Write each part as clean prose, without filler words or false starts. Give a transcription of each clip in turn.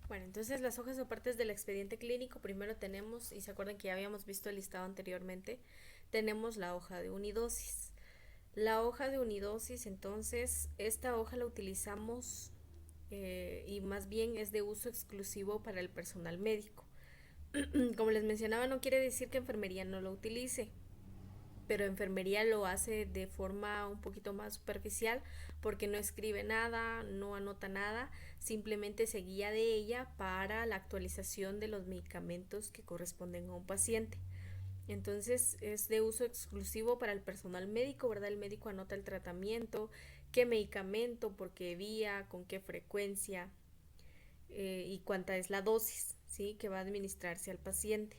Bueno, entonces las hojas o partes del expediente clínico, primero tenemos, y se acuerdan que ya habíamos visto el listado anteriormente, tenemos la hoja de unidosis. La hoja de unidosis, entonces, esta hoja la utilizamos y más bien es de uso exclusivo para el personal médico. Como les mencionaba, no quiere decir que enfermería no lo utilice, pero enfermería lo hace de forma un poquito más superficial porque no escribe nada, no anota nada, simplemente se guía de ella para la actualización de los medicamentos que corresponden a un paciente. Entonces es de uso exclusivo para el personal médico, ¿verdad? El médico anota el tratamiento, qué medicamento, por qué vía, con qué frecuencia y cuánta es la dosis, ¿sí? Que va a administrarse al paciente.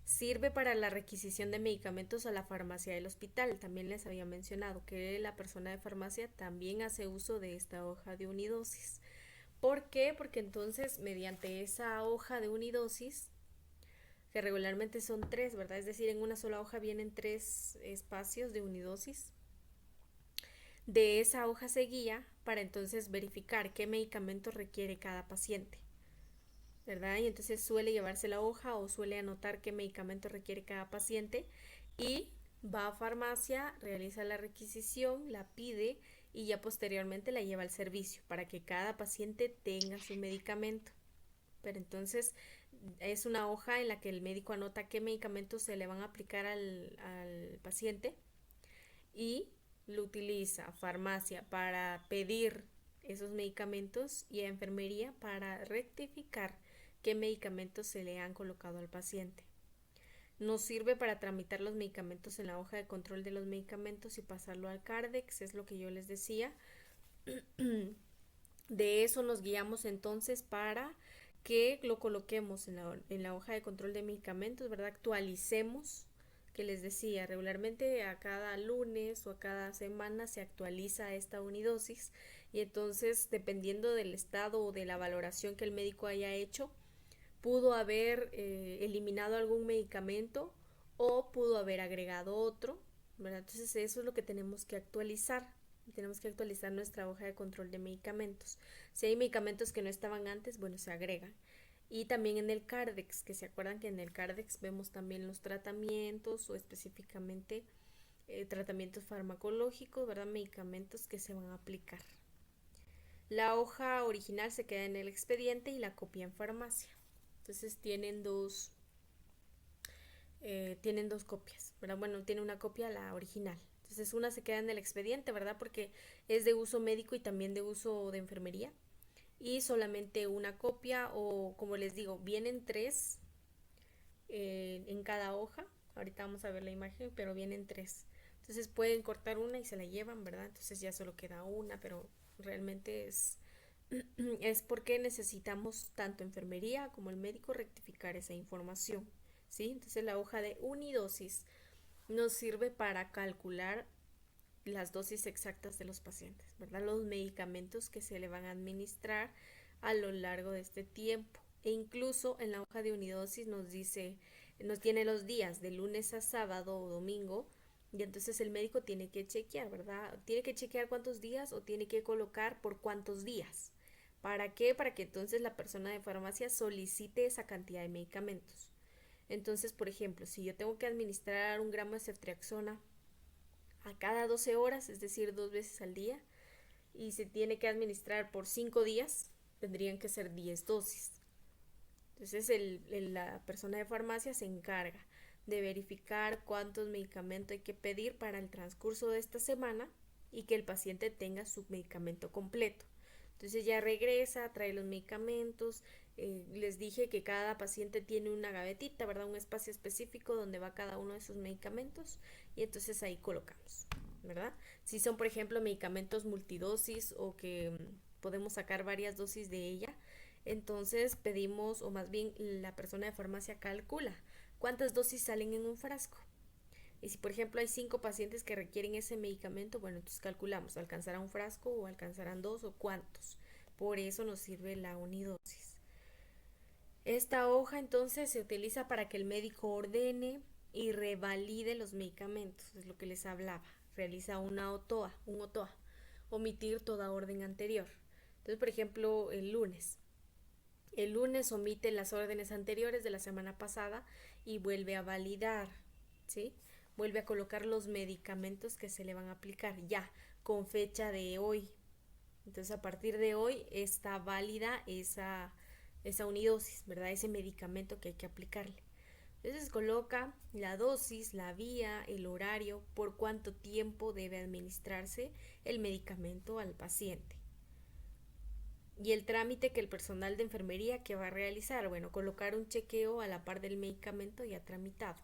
Sirve para la requisición de medicamentos a la farmacia del hospital. También les había mencionado que la persona de farmacia también hace uso de esta hoja de unidosis. ¿Por qué? Porque entonces mediante esa hoja de unidosis, que regularmente son tres, ¿verdad? Es decir, en una sola hoja vienen tres espacios de unidosis. De esa hoja se guía para entonces verificar qué medicamento requiere cada paciente, ¿verdad? Y entonces suele llevarse la hoja o suele anotar qué medicamento requiere cada paciente y va a farmacia, realiza la requisición, la pide y ya posteriormente la lleva al servicio para que cada paciente tenga su medicamento. Pero entonces es una hoja en la que el médico anota qué medicamentos se le van a aplicar al paciente y lo utiliza a farmacia para pedir esos medicamentos y a enfermería para rectificar qué medicamentos se le han colocado al paciente. Nos sirve para tramitar los medicamentos en la hoja de control de los medicamentos y pasarlo al Cardex, es lo que yo les decía. De eso nos guiamos entonces para que lo coloquemos en la hoja de control de medicamentos, ¿verdad? Actualicemos, que les decía, regularmente a cada lunes o a cada semana se actualiza esta unidosis y entonces dependiendo del estado o de la valoración que el médico haya hecho, pudo haber eliminado algún medicamento o pudo haber agregado otro, ¿verdad? Entonces eso es lo que tenemos que actualizar. Tenemos que actualizar nuestra hoja de control de medicamentos. Si hay medicamentos que no estaban antes, bueno, se agregan. Y también en el Cardex, que se acuerdan que en el Cardex vemos también los tratamientos o específicamente tratamientos farmacológicos, ¿verdad? Medicamentos que se van a aplicar. La hoja original se queda en el expediente y la copia en farmacia. Entonces tienen dos copias, ¿verdad? Bueno, tiene una copia la original. Entonces una se queda en el expediente, ¿verdad? Porque es de uso médico y también de uso de enfermería. Y solamente una copia o como les digo, vienen tres en cada hoja. Ahorita vamos a ver la imagen, pero vienen tres. Entonces pueden cortar una y se la llevan, ¿verdad? Entonces ya solo queda una, pero realmente es porque necesitamos tanto enfermería como el médico rectificar esa información, ¿sí? Entonces la hoja de unidosis nos sirve para calcular las dosis exactas de los pacientes, ¿verdad? Los medicamentos que se le van a administrar a lo largo de este tiempo. E incluso en la hoja de unidosis nos dice, nos tiene los días de lunes a sábado o domingo, y entonces el médico tiene que chequear, ¿verdad? Tiene que chequear cuántos días o tiene que colocar por cuántos días. ¿Para qué? Para que entonces la persona de farmacia solicite esa cantidad de medicamentos. Entonces, por ejemplo, si yo tengo que administrar un gramo de ceftriaxona a cada 12 horas, es decir, dos veces al día, y se tiene que administrar por 5 días, tendrían que ser 10 dosis. Entonces la persona de farmacia se encarga de verificar cuántos medicamentos hay que pedir para el transcurso de esta semana y que el paciente tenga su medicamento completo. Entonces ya regresa, trae los medicamentos. Les dije que cada paciente tiene una gavetita, ¿verdad? Un espacio específico donde va cada uno de sus medicamentos y entonces ahí colocamos, ¿verdad? Si son, por ejemplo, medicamentos multidosis o que podemos sacar varias dosis de ella, entonces pedimos, o más bien la persona de farmacia calcula cuántas dosis salen en un frasco. Y si por ejemplo hay 5 pacientes que requieren ese medicamento, bueno, entonces calculamos, ¿alcanzará un frasco o alcanzarán dos o cuántos? Por eso nos sirve la unidosis. Esta hoja entonces se utiliza para que el médico ordene y revalide los medicamentos, es lo que les hablaba. Realiza una OTOA, un OTOA, omitir toda orden anterior. Entonces, por ejemplo, el lunes El lunes omite las órdenes anteriores de la semana pasada y vuelve a validar, ¿sí? Vuelve a colocar los medicamentos que se le van a aplicar ya con fecha de hoy. Entonces a partir de hoy está válida esa unidosis, ¿verdad? Ese medicamento que hay que aplicarle. Entonces coloca la dosis, la vía, el horario, por cuánto tiempo debe administrarse el medicamento al paciente. Y el trámite que el personal de enfermería que va a realizar, bueno, colocar un chequeo a la par del medicamento ya tramitado.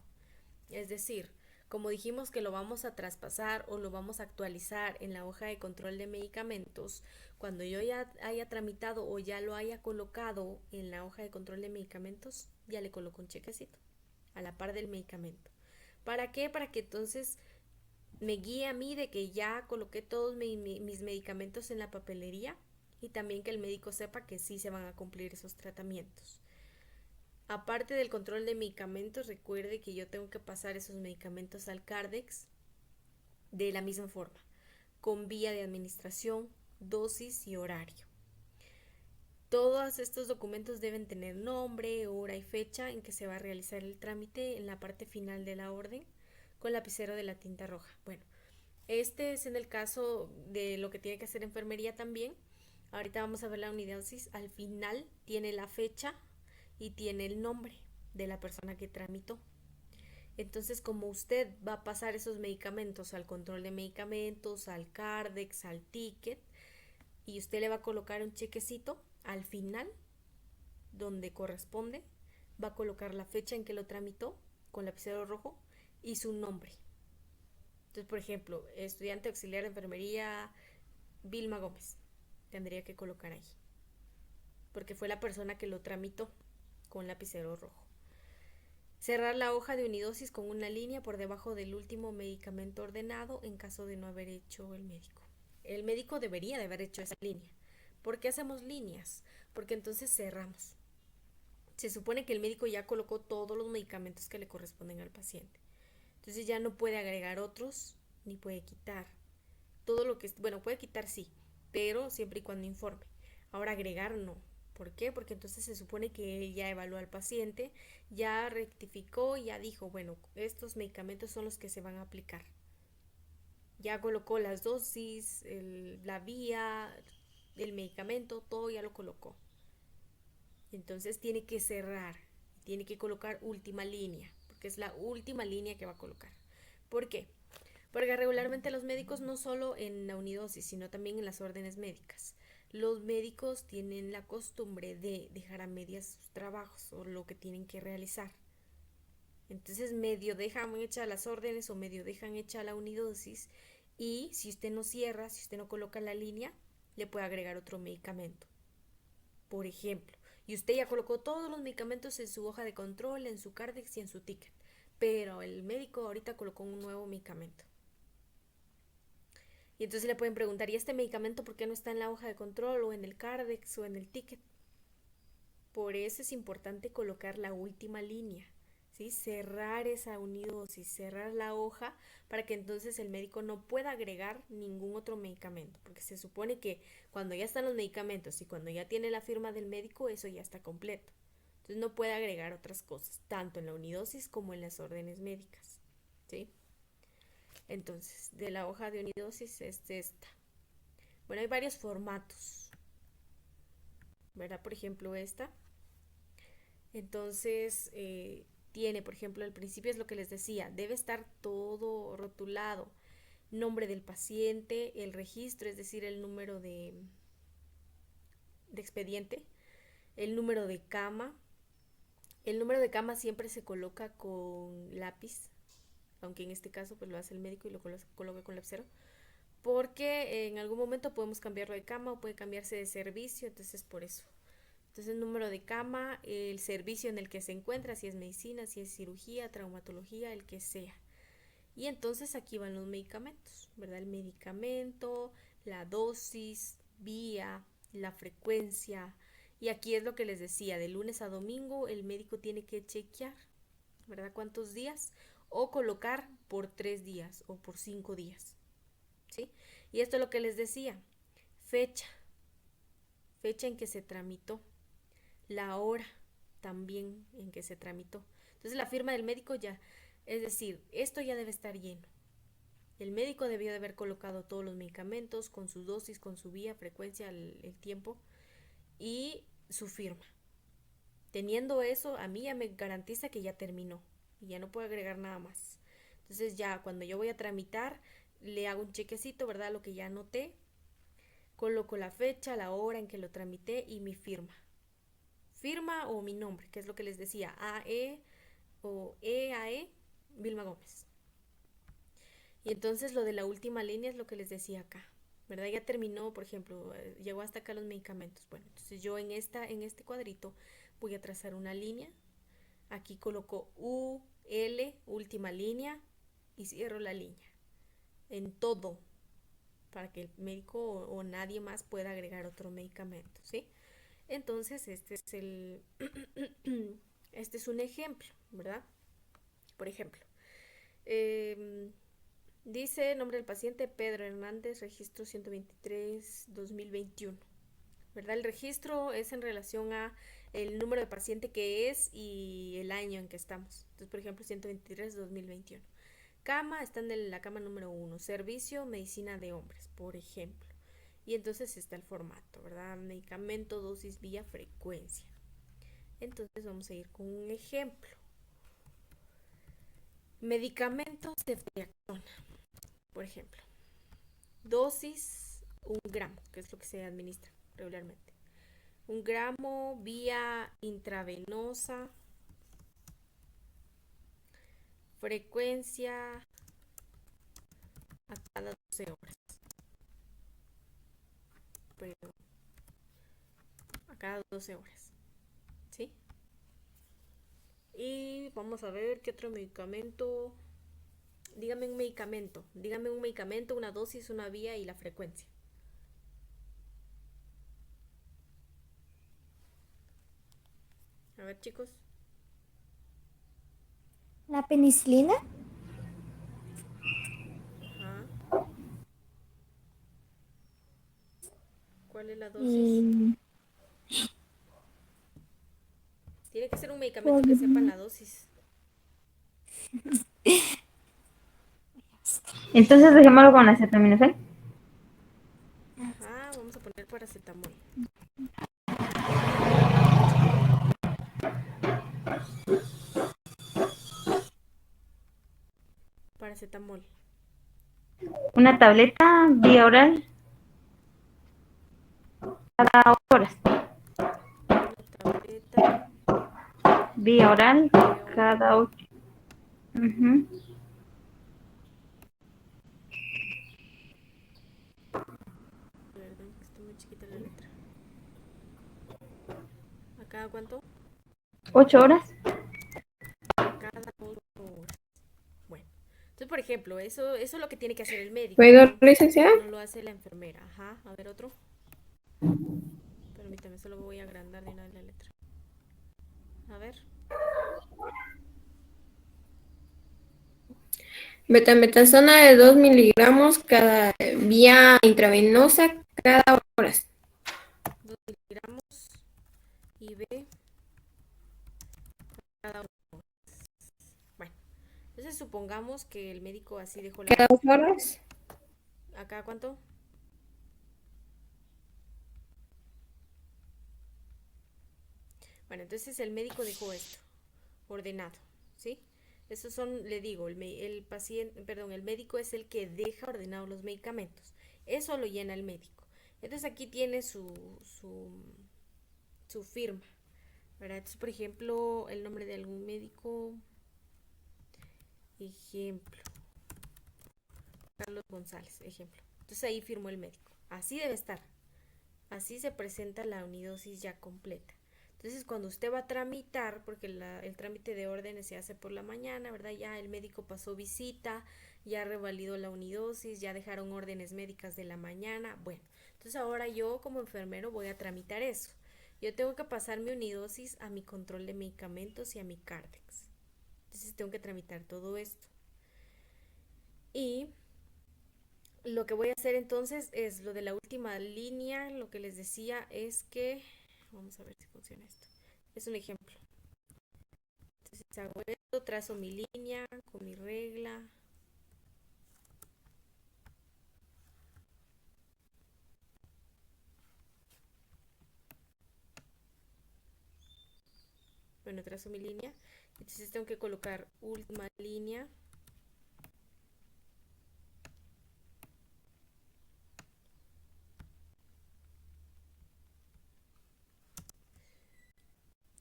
Es decir, como dijimos que lo vamos a traspasar o lo vamos a actualizar en la hoja de control de medicamentos, cuando yo ya haya tramitado o ya lo haya colocado en la hoja de control de medicamentos, ya le coloco un chequecito a la par del medicamento. ¿Para qué? Para que entonces me guíe a mí de que ya coloqué todos mis medicamentos en la papelería y también que el médico sepa que sí se van a cumplir esos tratamientos. Aparte del control de medicamentos, recuerde que yo tengo que pasar esos medicamentos al Cardex de la misma forma, con vía de administración, dosis y horario. Todos estos documentos deben tener nombre, hora y fecha en que se va a realizar el trámite en la parte final de la orden con lapicero de la tinta roja. Bueno, este es en el caso de lo que tiene que hacer enfermería también. Ahorita vamos a ver la unidosis. Al final tiene la fecha y tiene el nombre de la persona que tramitó. Entonces, como usted va a pasar esos medicamentos al control de medicamentos, al Cardex, al ticket, y usted le va a colocar un chequecito al final, donde corresponde, va a colocar la fecha en que lo tramitó con lapicero rojo y su nombre. Entonces, por ejemplo, estudiante auxiliar de enfermería Vilma Gómez, tendría que colocar ahí, porque fue la persona que lo tramitó con lapicero rojo. Cerrar la hoja de unidosis con una línea por debajo del último medicamento ordenado en caso de no haber hecho el médico. El médico debería de haber hecho esa línea. ¿Por qué hacemos líneas? Porque entonces cerramos. Se supone que el médico ya colocó todos los medicamentos que le corresponden al paciente. Entonces ya no puede agregar otros ni puede quitar. Todo lo que, bueno, puede quitar sí, pero siempre y cuando informe. Ahora agregar no. ¿Por qué? Porque entonces se supone que él ya evaluó al paciente, ya rectificó, ya dijo, bueno, estos medicamentos son los que se van a aplicar. Ya colocó las dosis, la vía, el medicamento, todo ya lo colocó. Entonces tiene que cerrar, tiene que colocar última línea, porque es la última línea que va a colocar. ¿Por qué? Porque regularmente los médicos, no solo en la unidosis, sino también en las órdenes médicas, los médicos tienen la costumbre de dejar a medias sus trabajos o lo que tienen que realizar. Entonces medio dejan hecha las órdenes o medio dejan hecha la unidosis, y si usted no cierra, si usted no coloca la línea, le puede agregar otro medicamento. Por ejemplo, y usted ya colocó todos los medicamentos en su hoja de control, en su Cardex y en su ticket, pero el médico ahorita colocó un nuevo medicamento. Y entonces le pueden preguntar, ¿y este medicamento por qué no está en la hoja de control o en el Cardex o en el ticket? Por eso es importante colocar la última línea, ¿sí? Cerrar esa unidosis, cerrar la hoja para que entonces el médico no pueda agregar ningún otro medicamento, porque se supone que cuando ya están los medicamentos y cuando ya tiene la firma del médico, eso ya está completo. Entonces no puede agregar otras cosas, tanto en la unidosis como en las órdenes médicas, ¿sí? Entonces, de la hoja de unidosis es esta. Bueno, hay varios formatos, ¿verdad? Por ejemplo, esta. Entonces, tiene, por ejemplo, al principio es lo que les decía, debe estar todo rotulado. Nombre del paciente, el registro, es decir, el número de expediente, el número de cama. El número de cama siempre se coloca con lápiz, aunque en este caso pues lo hace el médico y lo coloca con lapicero, porque en algún momento podemos cambiarlo de cama o puede cambiarse de servicio, entonces por eso. Entonces el número de cama, el servicio en el que se encuentra, si es medicina, si es cirugía, traumatología, el que sea. Y entonces aquí van los medicamentos, ¿verdad? El medicamento, la dosis, vía, la frecuencia. Y aquí es lo que les decía, de lunes a domingo el médico tiene que chequear, ¿verdad? ¿Cuántos días? O colocar por 3 días o por 5 días, ¿sí? Y esto es lo que les decía, fecha, fecha en que se tramitó. la hora también en que se tramitó. Entonces la firma del médico ya, es decir, esto ya debe estar lleno. El médico debió de haber colocado todos los medicamentos con su dosis, con su vía, frecuencia, el tiempo y su firma. Teniendo eso, a mí ya me garantiza que ya terminó y ya no puedo agregar nada más. Entonces ya cuando yo voy a tramitar, le hago un chequecito, ¿verdad? Lo que ya anoté, coloco la fecha, la hora en que lo tramité y mi firma. Firma o mi nombre, que es lo que les decía, AE o EAE Vilma Gómez. Y entonces lo de la última línea es lo que les decía acá, ¿verdad? Ya terminó, por ejemplo, llegó hasta acá los medicamentos. Bueno, entonces yo en este cuadrito voy a trazar una línea. Aquí coloco U, L, última línea y cierro la línea. En todo, para que el médico o nadie más pueda agregar otro medicamento, ¿sí? Entonces, este es un ejemplo, ¿verdad? Por ejemplo, eh, dice nombre del paciente Pedro Hernández, registro 123-2021, ¿verdad? El registro es en relación a el número de paciente que es y el año en que estamos. Entonces, por ejemplo, 123-2021. Cama, está en la cama número 1. Servicio, medicina de hombres, por ejemplo. Y entonces está el formato, ¿verdad? Medicamento, dosis, vía, frecuencia. Entonces vamos a ir con un ejemplo. Medicamentos de Friaxona, por ejemplo. Dosis, 1 gramo, que es lo que se administra regularmente. 1 gramo vía intravenosa. Frecuencia a cada 12 horas. Pero a cada 12 horas. ¿Sí? Y vamos a ver qué otro medicamento. Dígame un medicamento, una dosis, una vía y la frecuencia. A ver, chicos. La penicilina Ajá. ¿Cuál es la dosis? y Tiene que ser un medicamento que sepan por- la dosis. Entonces dejémoslo con acetaminofén. Ajá, vamos a poner paracetamol. Paracetamol. Una tableta vía oral cada 8 horas. Una tableta Vía oral vía oral. cada 8. Perdón, que está muy chiquita la letra. ¿A cada cuánto? 8 horas. A cada 8 horas. Bueno, entonces por ejemplo, eso es lo que tiene que hacer el médico, ¿Puedo, ¿no? licenciada? No lo hace la enfermera. Ajá, a ver otro. Permítame, solo voy a agrandar de una vez la letra. A ver. Betametarsona de 2 miligramos cada vía intravenosa cada horas. 2 miligramos y B cada uno. Bueno, entonces supongamos que el médico así dejó la ¿Cada 2 orden. horas? ¿A cada cuánto? Bueno, entonces el médico dejó esto ordenado, ¿sí? Esos son, le digo, el paciente, perdón, el médico es el que deja ordenados los medicamentos. Eso lo llena el médico. Entonces aquí tiene su firma, ¿verdad? Entonces, por ejemplo, el nombre de algún médico, ejemplo, Carlos González, ejemplo. Entonces ahí firmó el médico. Así debe estar. Así se presenta la unidosis ya completa. Entonces, cuando usted va a tramitar, porque el trámite de órdenes se hace por la mañana, ¿verdad? Ya el médico pasó visita, ya revalidó la unidosis, ya dejaron órdenes médicas de la mañana. Bueno, entonces ahora yo como enfermero voy a tramitar eso. Yo tengo que pasar mi unidosis a mi control de medicamentos y a mi Cardex. Entonces tengo que tramitar todo esto. Y lo que voy a hacer entonces es lo de la última línea, lo que les decía es que, vamos a ver si funciona esto. Es un ejemplo. Entonces hago esto, trazo mi línea con mi regla. Bueno, trazo mi línea. Entonces tengo que colocar última línea.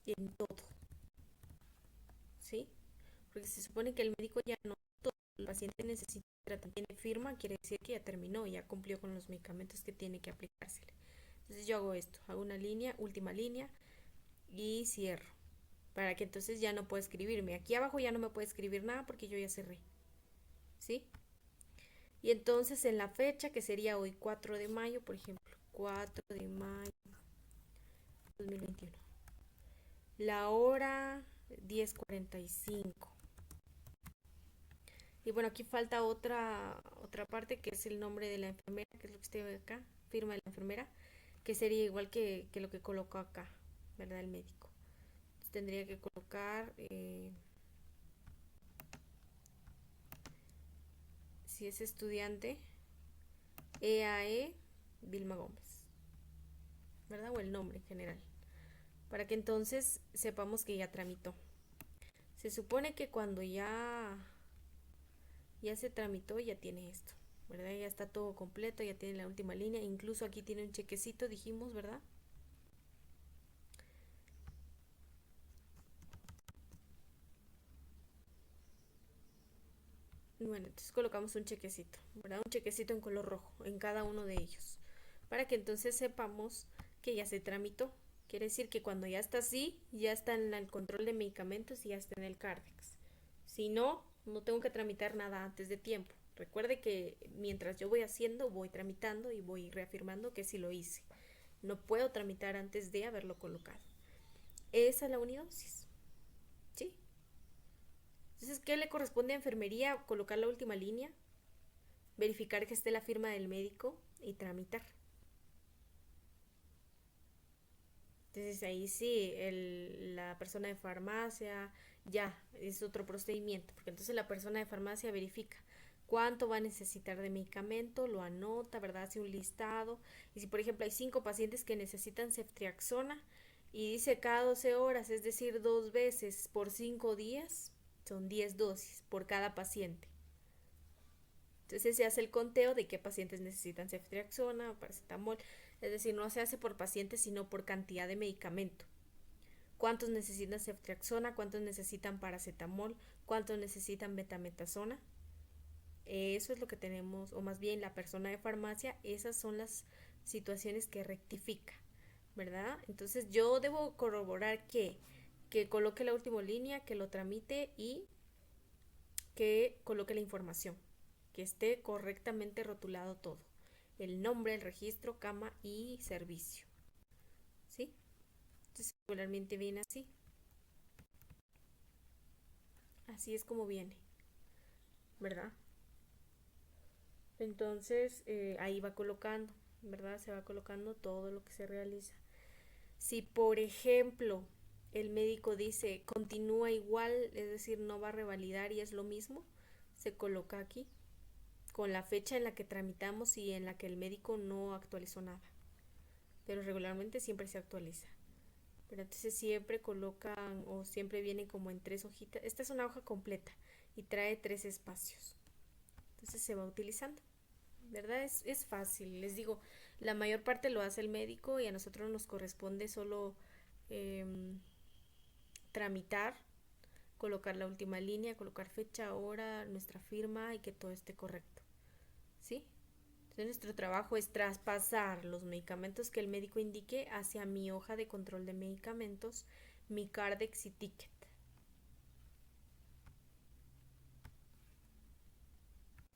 Y en todo, ¿sí? Porque se supone que el médico ya no, todo el paciente necesita tratamiento, tiene firma, quiere decir que ya terminó, ya cumplió con los medicamentos que tiene que aplicársele. Entonces yo hago esto, hago una línea, última línea y cierro. Para que entonces ya no pueda escribirme. Aquí abajo ya no me puede escribir nada porque yo ya cerré. ¿Sí? Y entonces en la fecha, que sería hoy 4 de mayo, por ejemplo, 4 de mayo 2021. La hora 10:45. Y bueno, aquí falta otra parte que es el nombre de la enfermera, que es lo que estoy acá, firma de la enfermera, que sería igual que lo que colocó acá, ¿verdad? El médico. Entonces tendría que colocar, si es estudiante, EAE Vilma Gómez, ¿verdad? O el nombre en general, para que entonces sepamos que ya tramitó. Se supone que cuando ya se tramitó, ya tiene esto, ¿verdad? Ya está todo completo, ya tiene la última línea, incluso aquí tiene un chequecito, dijimos, ¿verdad? Bueno, entonces colocamos un chequecito, ¿verdad? Un chequecito en color rojo en cada uno de ellos, para que entonces sepamos que ya se tramitó. Quiere decir que cuando ya está así, ya está en el control de medicamentos y ya está en el Cardex. Si no, no tengo que tramitar nada antes de tiempo. Recuerde que mientras yo voy haciendo, voy tramitando y voy reafirmando que sí lo hice. No puedo tramitar antes de haberlo colocado. Esa es la unidosis, ¿sí? Entonces, ¿qué le corresponde a enfermería? Colocar la última línea, verificar que esté la firma del médico y tramitar. Entonces ahí sí, la persona de farmacia ya es otro procedimiento, porque entonces la persona de farmacia verifica cuánto va a necesitar de medicamento, lo anota, ¿verdad? Hace un listado. Y si por ejemplo hay 5 pacientes que necesitan ceftriaxona y dice cada 12 horas, es decir, 2 veces por 5 días, son 10 dosis por cada paciente. Entonces se hace el conteo de qué pacientes necesitan ceftriaxona o paracetamol. Es decir, no se hace por pacientes, sino por cantidad de medicamento. ¿Cuántos necesitan ceftriaxona? ¿Cuántos necesitan paracetamol? ¿Cuántos necesitan betametasona? Eso es lo que tenemos, o más bien la persona de farmacia, esas son las situaciones que rectifica, ¿verdad? Entonces yo debo corroborar que coloque la última línea, que lo tramite y que coloque la información, que esté correctamente rotulado todo, el nombre, el registro, cama y servicio, ¿sí? Entonces regularmente viene así es como viene, ¿verdad? Entonces ahí va colocando, ¿verdad? Se va colocando todo lo que se realiza. Si por ejemplo el médico dice continúa igual, es decir, no va a revalidar y es lo mismo, se coloca aquí con la fecha en la que tramitamos y en la que el médico no actualizó nada. Pero regularmente siempre se actualiza. Pero entonces siempre colocan o siempre viene como en 3 hojitas. Esta es una hoja completa y trae 3 espacios. Entonces se va utilizando. ¿Verdad? Es fácil. Les digo, la mayor parte lo hace el médico y a nosotros nos corresponde solo tramitar, colocar la última línea, colocar fecha, hora, nuestra firma y que todo esté correcto. ¿Sí? Entonces nuestro trabajo es traspasar los medicamentos que el médico indique hacia mi hoja de control de medicamentos, mi Cardex y ticket.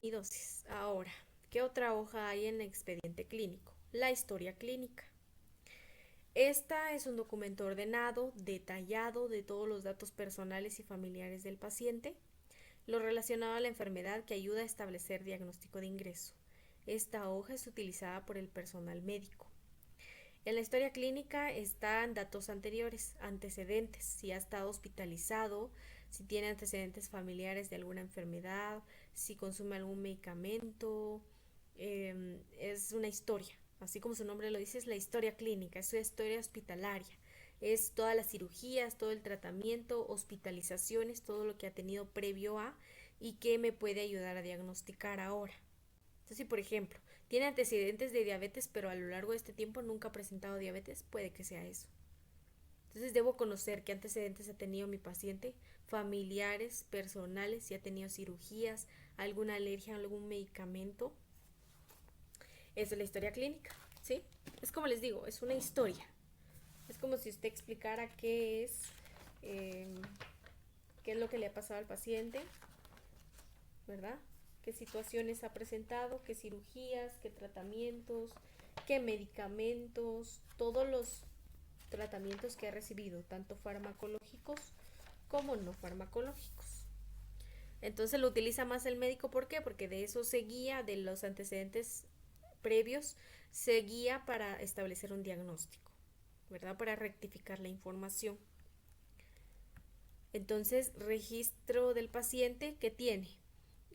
Y dosis. Ahora, ¿qué otra hoja hay en el expediente clínico? La historia clínica. Esta es un documento ordenado, detallado de todos los datos personales y familiares del paciente, lo relacionado a la enfermedad que ayuda a establecer diagnóstico de ingreso. Esta hoja es utilizada por el personal médico. En la historia clínica están datos anteriores, antecedentes, si ha estado hospitalizado, si tiene antecedentes familiares de alguna enfermedad, si consume algún medicamento. Es una historia, así como su nombre lo dice, es la historia clínica, es su historia hospitalaria. Es todas las cirugías, todo el tratamiento, hospitalizaciones, todo lo que ha tenido previo a y que me puede ayudar a diagnosticar ahora. Entonces, si por ejemplo tiene antecedentes de diabetes, pero a lo largo de este tiempo nunca ha presentado diabetes, puede que sea eso. Entonces debo conocer qué antecedentes ha tenido mi paciente, familiares, personales, si ha tenido cirugías, alguna alergia a algún medicamento. Esa es la historia clínica, ¿sí? Es como les digo, es una historia. Es como si usted explicara eh, qué es lo que le ha pasado al paciente, ¿verdad? Qué situaciones ha presentado, qué cirugías, qué tratamientos, qué medicamentos, todos los tratamientos que ha recibido, tanto farmacológicos como no farmacológicos. Entonces lo utiliza más el médico, ¿por qué? Porque de eso se guía, de los antecedentes previos, se guía para establecer un diagnóstico, ¿verdad? Para rectificar la información. Entonces, registro del paciente que tiene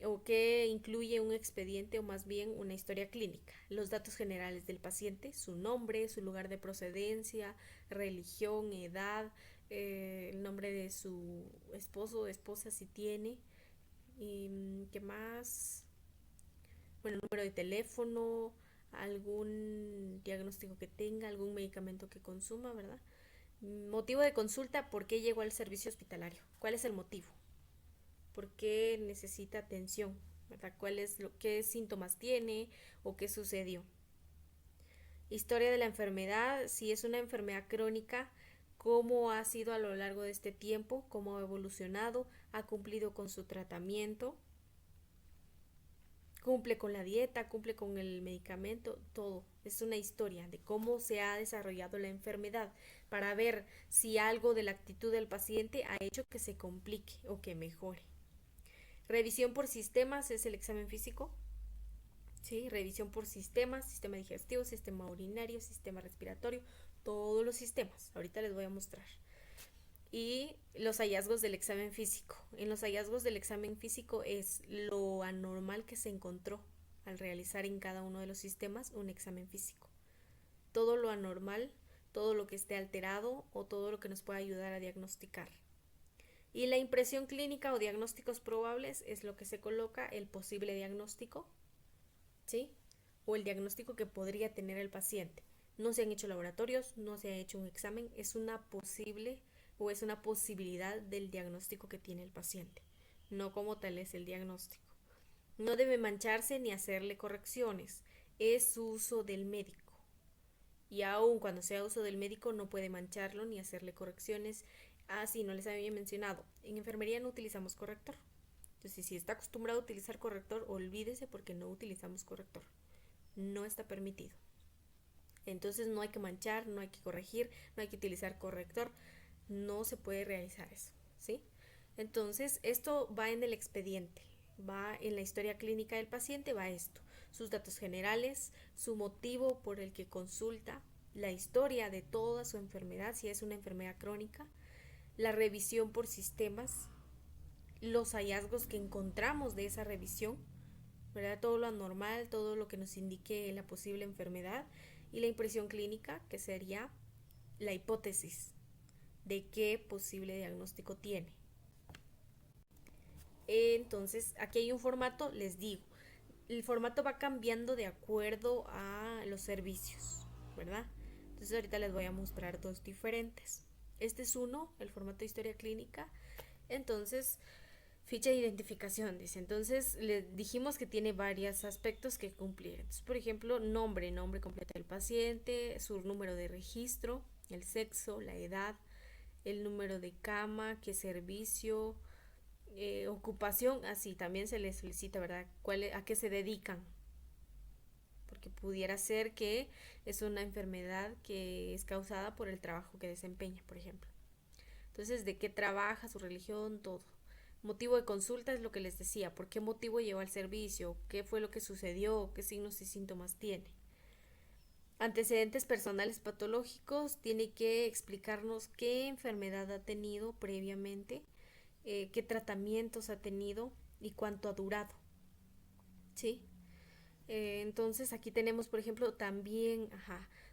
o que incluye un expediente o más bien una historia clínica. Los datos generales del paciente, su nombre, su lugar de procedencia, religión, edad, el nombre de su esposo o esposa si tiene, y qué más, bueno, el número de teléfono, algún diagnóstico que tenga, algún medicamento que consuma, ¿verdad? Motivo de consulta, ¿por qué llegó al servicio hospitalario? ¿Cuál es el motivo? ¿Por qué necesita atención? ¿Verdad? ¿Qué síntomas tiene o qué sucedió? Historia de la enfermedad, si es una enfermedad crónica, cómo ha sido a lo largo de este tiempo, cómo ha evolucionado, ha cumplido con su tratamiento, cumple con la dieta, cumple con el medicamento, todo. Es una historia de cómo se ha desarrollado la enfermedad para ver si algo de la actitud del paciente ha hecho que se complique o que mejore. Revisión por sistemas es el examen físico. ¿Sí? Revisión por sistemas, sistema digestivo, sistema urinario, sistema respiratorio, todos los sistemas. Ahorita les voy a mostrar. Y los hallazgos del examen físico. En los hallazgos del examen físico es lo anormal que se encontró al realizar en cada uno de los sistemas un examen físico. Todo lo anormal, todo lo que esté alterado o todo lo que nos pueda ayudar a diagnosticar. Y la impresión clínica o diagnósticos probables es lo que se coloca el posible diagnóstico, ¿sí? O el diagnóstico que podría tener el paciente. No se han hecho laboratorios, no se ha hecho un examen, es una posible o es una posibilidad del diagnóstico que tiene el paciente, no como tal es el diagnóstico. No debe mancharse ni hacerle correcciones, es uso del médico. Y aun cuando sea uso del médico no puede mancharlo ni hacerle correcciones. Sí, no les había mencionado, en enfermería no utilizamos corrector. Entonces, si está acostumbrado a utilizar corrector, olvídese porque no utilizamos corrector. No está permitido. Entonces no hay que manchar, no hay que corregir, no hay que utilizar corrector. No se puede realizar eso, ¿sí? Entonces, esto va en el expediente, va en la historia clínica del paciente, va esto. Sus datos generales, su motivo por el que consulta, la historia de toda su enfermedad, si es una enfermedad crónica, la revisión por sistemas, los hallazgos que encontramos de esa revisión, ¿verdad? Todo lo anormal, todo lo que nos indique la posible enfermedad y la impresión clínica, que sería la hipótesis de qué posible diagnóstico tiene. Entonces, aquí hay un formato, les digo, el formato va cambiando de acuerdo a los servicios, ¿verdad? Entonces ahorita les voy a mostrar dos diferentes. Este es uno, el formato de historia clínica. Entonces, ficha de identificación, dice. Entonces, le dijimos que tiene varios aspectos que cumplir. Entonces, por ejemplo, nombre completo del paciente, su número de registro, el sexo, la edad, el número de cama, qué servicio, ocupación, así también se les solicita, ¿verdad? ¿A qué se dedican? Porque pudiera ser que es una enfermedad que es causada por el trabajo que desempeña, por ejemplo. Entonces, ¿de qué trabaja, su religión, todo? Motivo de consulta es lo que les decía, ¿por qué motivo llegó al servicio? ¿Qué fue lo que sucedió? ¿Qué signos y síntomas tiene? Antecedentes personales patológicos, tiene que explicarnos qué enfermedad ha tenido previamente, qué tratamientos ha tenido y cuánto ha durado, ¿sí? Entonces aquí tenemos, por ejemplo, también,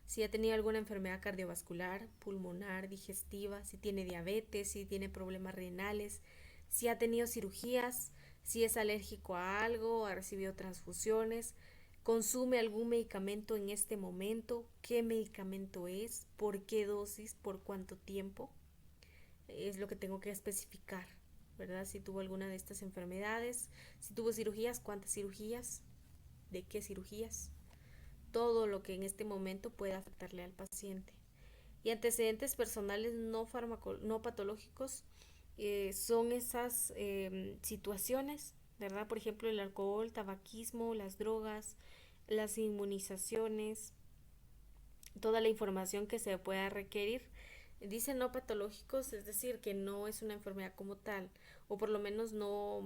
si ha tenido alguna enfermedad cardiovascular, pulmonar, digestiva, si tiene diabetes, si tiene problemas renales, si ha tenido cirugías, si es alérgico a algo, ha recibido transfusiones, consume algún medicamento en este momento, qué medicamento es, por qué dosis, por cuánto tiempo, es lo que tengo que especificar, ¿verdad? Si tuvo alguna de estas enfermedades, si tuvo cirugías, cuántas cirugías, de qué cirugías, todo lo que en este momento pueda afectarle al paciente. Y antecedentes personales no patológicos, son esas situaciones, ¿verdad? Por ejemplo, el alcohol, tabaquismo, las drogas, las inmunizaciones, toda la información que se pueda requerir. Dice no patológicos, es decir, que no es una enfermedad como tal, o por lo menos no,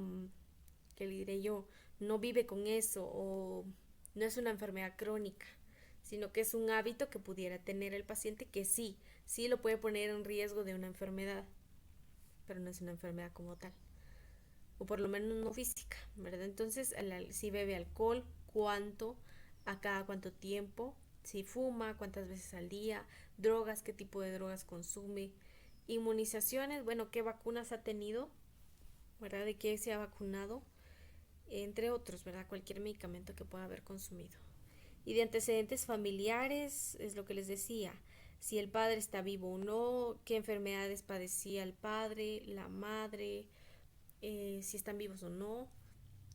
¿qué le diré yo? No vive con eso, o no es una enfermedad crónica, sino que es un hábito que pudiera tener el paciente que sí lo puede poner en riesgo de una enfermedad, pero no es una enfermedad como tal, o por lo menos no física, ¿verdad? Entonces, si bebe alcohol, cuánto, a cada cuánto tiempo, si fuma, cuántas veces al día, drogas, qué tipo de drogas consume, inmunizaciones, bueno, qué vacunas ha tenido, ¿verdad? De qué se ha vacunado, entre otros, ¿verdad? Cualquier medicamento que pueda haber consumido. Y de antecedentes familiares, es lo que les decía, si el padre está vivo o no, qué enfermedades padecía el padre, la madre, si están vivos o no,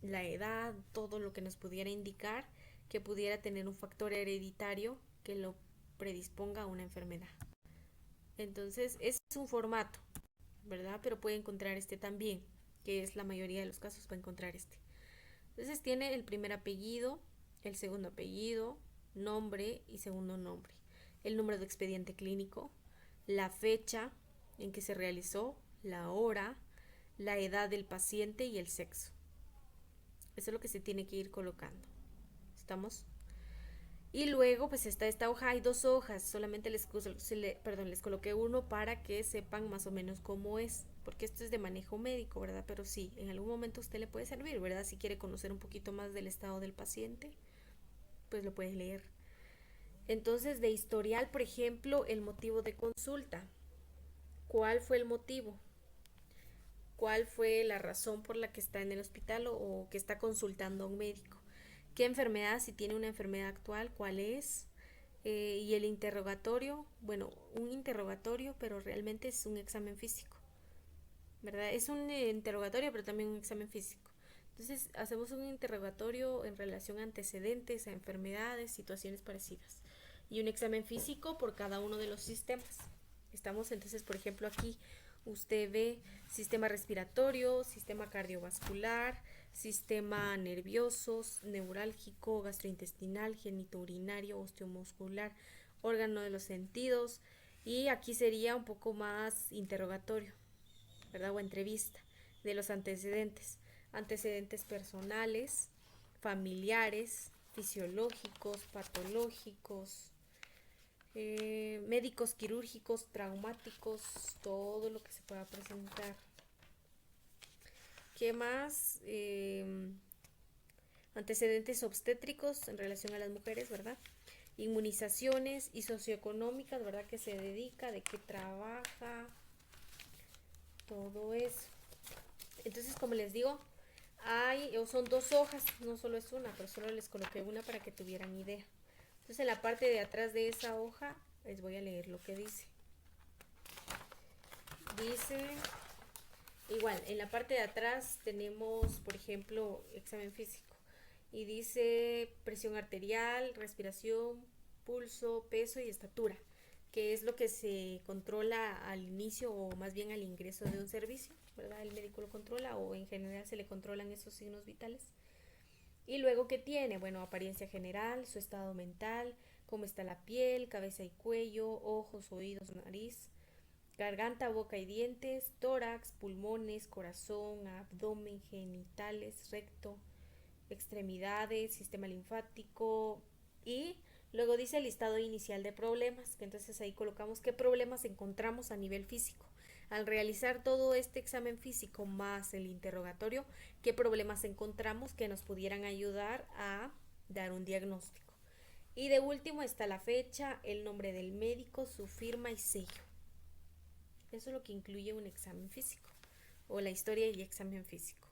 la edad, todo lo que nos pudiera indicar que pudiera tener un factor hereditario que lo predisponga a una enfermedad. Entonces, es un formato, ¿verdad? Pero puede encontrar este también, que es la mayoría de los casos va a encontrar este. Entonces tiene el primer apellido, el segundo apellido, nombre y segundo nombre, el número de expediente clínico, la fecha en que se realizó, la hora, la edad del paciente y el sexo. Eso es lo que se tiene que ir colocando. ¿Estamos? Y luego pues está esta hoja, hay dos hojas, solamente les coloqué uno para que sepan más o menos cómo es, porque esto es de manejo médico, ¿verdad? Pero sí, en algún momento a usted le puede servir, ¿verdad? Si quiere conocer un poquito más del estado del paciente, pues lo puede leer. Entonces, de historial, por ejemplo, el motivo de consulta. ¿Cuál fue el motivo? ¿Cuál fue la razón por la que está en el hospital o que está consultando a un médico? ¿Qué enfermedad? Si tiene una enfermedad actual, ¿cuál es? Y el interrogatorio, bueno, un interrogatorio, pero realmente es un examen físico, ¿verdad? Es un interrogatorio, pero también un examen físico. Entonces, hacemos un interrogatorio en relación a antecedentes, a enfermedades, situaciones parecidas. Y un examen físico por cada uno de los sistemas. Estamos entonces, por ejemplo, aquí usted ve sistema respiratorio, sistema cardiovascular, sistema nervioso, neurálgico, gastrointestinal, genitourinario, osteomuscular, órgano de los sentidos, y aquí sería un poco más interrogatorio, ¿verdad? O entrevista de los antecedentes, antecedentes personales, familiares, fisiológicos, patológicos, médicos, quirúrgicos, traumáticos, todo lo que se pueda presentar. ¿Qué más? Antecedentes obstétricos en relación a las mujeres, ¿verdad? Inmunizaciones y socioeconómicas, ¿verdad? Que se dedica, de qué trabaja, todo eso. Entonces, como les digo, son dos hojas, no solo es una, pero solo les coloqué una para que tuvieran idea. Entonces, en la parte de atrás de esa hoja, les voy a leer lo que dice. Dice, igual, en la parte de atrás tenemos, por ejemplo, examen físico. Y dice presión arterial, respiración, pulso, peso y estatura, que es lo que se controla al inicio o más bien al ingreso de un servicio, ¿verdad? El médico lo controla o en general se le controlan esos signos vitales. Y luego, ¿qué tiene? Bueno, apariencia general, su estado mental, cómo está la piel, cabeza y cuello, ojos, oídos, nariz, garganta, boca y dientes, tórax, pulmones, corazón, abdomen, genitales, recto, extremidades, sistema linfático y Luego dice listado inicial de problemas, que entonces ahí colocamos qué problemas encontramos a nivel físico. Al realizar todo este examen físico más el interrogatorio, qué problemas encontramos que nos pudieran ayudar a dar un diagnóstico. Y de último está la fecha, el nombre del médico, su firma y sello. Eso es lo que incluye un examen físico o la historia y examen físico,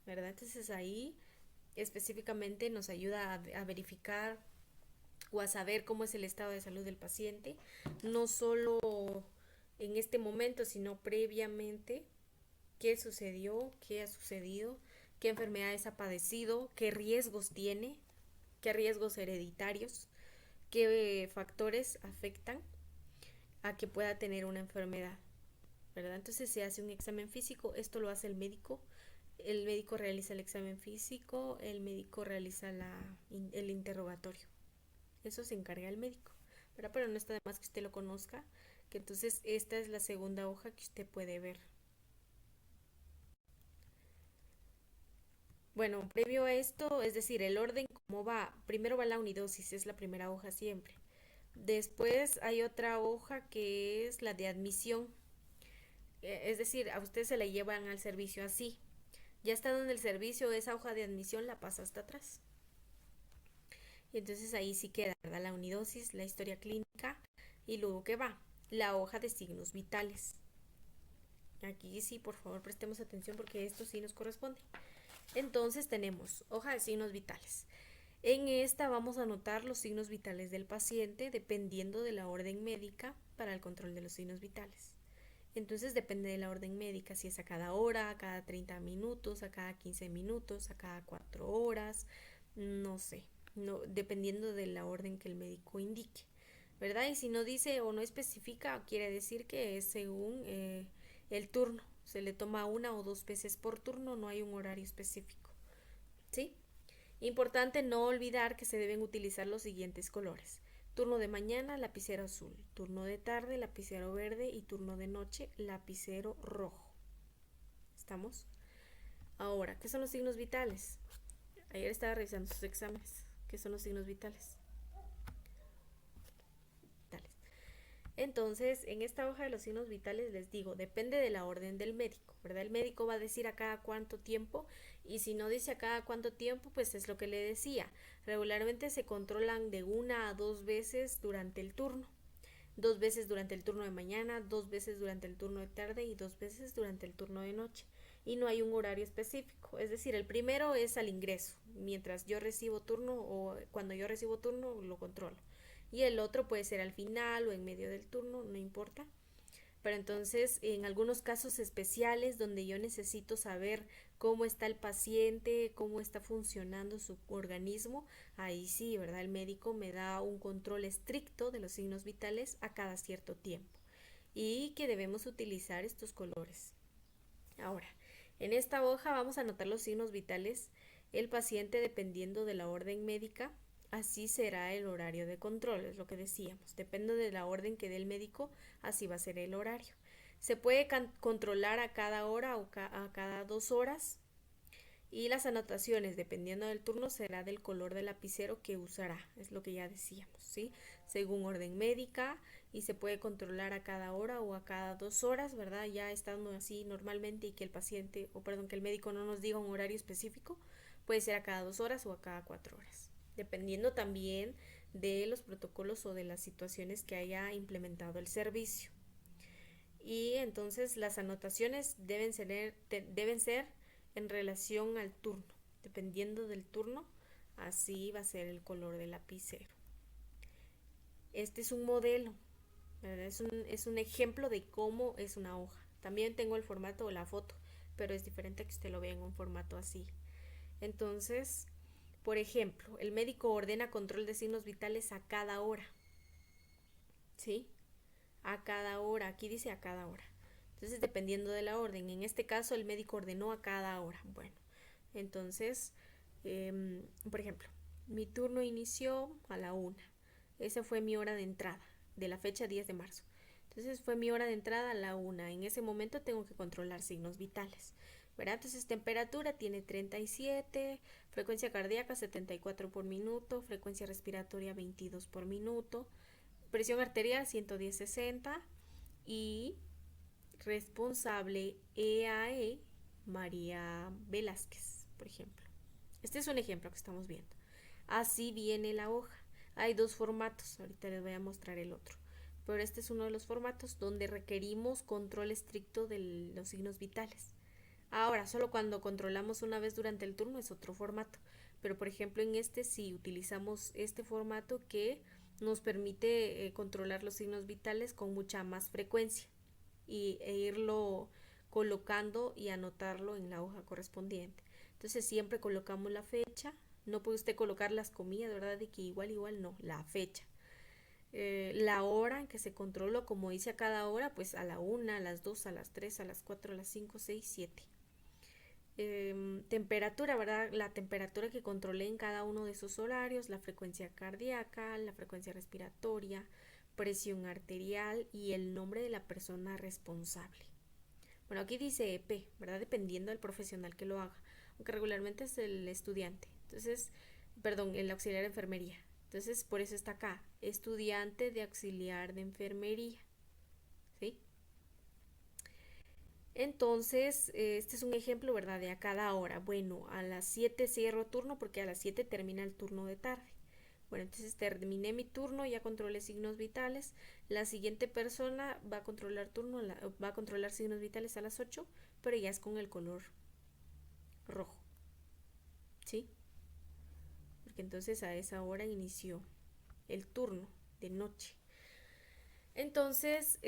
¿verdad? Entonces ahí específicamente nos ayuda a verificar o a saber cómo es el estado de salud del paciente, no solo en este momento, sino previamente, qué sucedió, qué ha sucedido, qué enfermedades ha padecido, qué riesgos tiene, qué riesgos hereditarios, qué factores afectan a que pueda tener una enfermedad, ¿verdad? Entonces se hace un examen físico, esto lo hace el médico realiza el examen físico, el médico realiza el interrogatorio. Eso se encarga el médico, ¿verdad? Pero no está de más que usted lo conozca, que entonces esta es la segunda hoja que usted puede ver. Bueno, previo a esto, es decir, el orden cómo va, primero va la unidosis, es la primera hoja siempre. Después hay otra hoja que es la de admisión, es decir, a usted se le llevan al servicio así. Ya estando en el servicio, esa hoja de admisión la pasa hasta atrás. Y entonces ahí sí queda, ¿verdad? La unidosis, la historia clínica y luego que va, la hoja de signos vitales. Aquí sí, por favor, prestemos atención porque esto sí nos corresponde. Entonces tenemos hoja de signos vitales. En esta vamos a anotar los signos vitales del paciente dependiendo de la orden médica para el control de los signos vitales. Entonces depende de la orden médica, si es a cada hora, a cada 30 minutos, a cada 15 minutos, a cada 4 horas, no sé, no, dependiendo de la orden que el médico indique, ¿verdad? Y si no dice o no especifica, quiere decir que es según el turno, se le toma una o dos veces por turno, no hay un horario específico, ¿sí? Importante no olvidar que se deben utilizar los siguientes colores. Turno de mañana, lapicero azul. Turno de tarde, lapicero verde. Y turno de noche, lapicero rojo. ¿Estamos? Ahora, ¿qué son los signos vitales? Ayer estaba revisando sus exámenes. ¿Qué son los signos vitales? Entonces, en esta hoja de los signos vitales les digo, depende de la orden del médico, ¿verdad? El médico va a decir a cada cuánto tiempo y si no dice a cada cuánto tiempo, pues es lo que le decía. Regularmente se controlan de una a dos veces durante el turno. Dos veces durante el turno de mañana, dos veces durante el turno de tarde y dos veces durante el turno de noche. Y no hay un horario específico. Es decir, el primero es al ingreso. Mientras yo recibo turno o cuando yo recibo turno lo controlo. Y el otro puede ser al final o en medio del turno, no importa. Pero entonces, en algunos casos especiales donde yo necesito saber cómo está el paciente, cómo está funcionando su organismo, ahí sí, ¿verdad? El médico me da un control estricto de los signos vitales a cada cierto tiempo y que debemos utilizar estos colores. Ahora, en esta hoja vamos a anotar los signos vitales. El paciente, dependiendo de la orden médica, así será el horario de control, es lo que decíamos. Depende de la orden que dé el médico, así va a ser el horario. Se puede controlar a cada hora o a cada 2 horas y las anotaciones, dependiendo del turno, será del color del lapicero que usará, es lo que ya decíamos, ¿sí? Según orden médica y se puede controlar a cada hora o a cada 2 horas, ¿verdad? Ya estando así normalmente y que el paciente, o perdón, que el médico no nos diga un horario específico, puede ser a cada 2 horas o a cada 4 horas, dependiendo también de los protocolos o de las situaciones que haya implementado el servicio. Y entonces las anotaciones deben ser en relación al turno. Dependiendo del turno, así va a ser el color del lapicero. Este es un modelo, ¿verdad? Es un ejemplo de cómo es una hoja. También tengo el formato o la foto, pero es diferente que usted lo vea en un formato así. Entonces, por ejemplo, el médico ordena control de signos vitales a cada hora. ¿Sí? A cada hora. Aquí dice a cada hora. Entonces, dependiendo de la orden. En este caso, el médico ordenó a cada hora. Bueno, entonces, por ejemplo, mi turno inició a la 1. Esa fue mi hora de entrada, de la fecha 10 de marzo. Entonces fue mi hora de entrada a la 1. En ese momento tengo que controlar signos vitales. ¿verdad? Entonces temperatura tiene 37, frecuencia cardíaca 74 por minuto, frecuencia respiratoria 22 por minuto, presión arterial 110/60 y responsable EAE María Velázquez, por ejemplo. Este es un ejemplo que estamos viendo. Así viene la hoja. Hay dos formatos, ahorita les voy a mostrar el otro. Pero este es uno de los formatos donde requerimos control estricto de los signos vitales. Ahora, solo cuando controlamos una vez durante el turno es otro formato. Pero por ejemplo en este sí utilizamos este formato que nos permite controlar los signos vitales con mucha más frecuencia e irlo colocando y anotarlo en la hoja correspondiente. Entonces siempre colocamos la fecha, no puede usted colocar las comillas, ¿verdad? De que igual, no, la fecha. La hora en que se controló, como dice a cada hora, pues a la 1, a las 2, a las 3, a las 4, a las 5, 6, 7. Temperatura, ¿verdad? La temperatura que controlé en cada uno de esos horarios, la frecuencia cardíaca, la frecuencia respiratoria, presión arterial y el nombre de la persona responsable. Bueno, aquí dice EP, ¿verdad? Dependiendo del profesional que lo haga, aunque regularmente es el estudiante. Entonces, perdón, el auxiliar de enfermería. Entonces, por eso está acá, estudiante de auxiliar de enfermería, ¿sí? Entonces, este es un ejemplo, ¿verdad? De a cada hora. Bueno, a las 7 cierro turno porque a las 7 termina el turno de tarde. Bueno, entonces terminé mi turno, ya controlé signos vitales. La siguiente persona va a controlar va a controlar signos vitales a las 8, pero ya es con el color rojo, ¿sí? Porque entonces a esa hora inició el turno de noche. Entonces,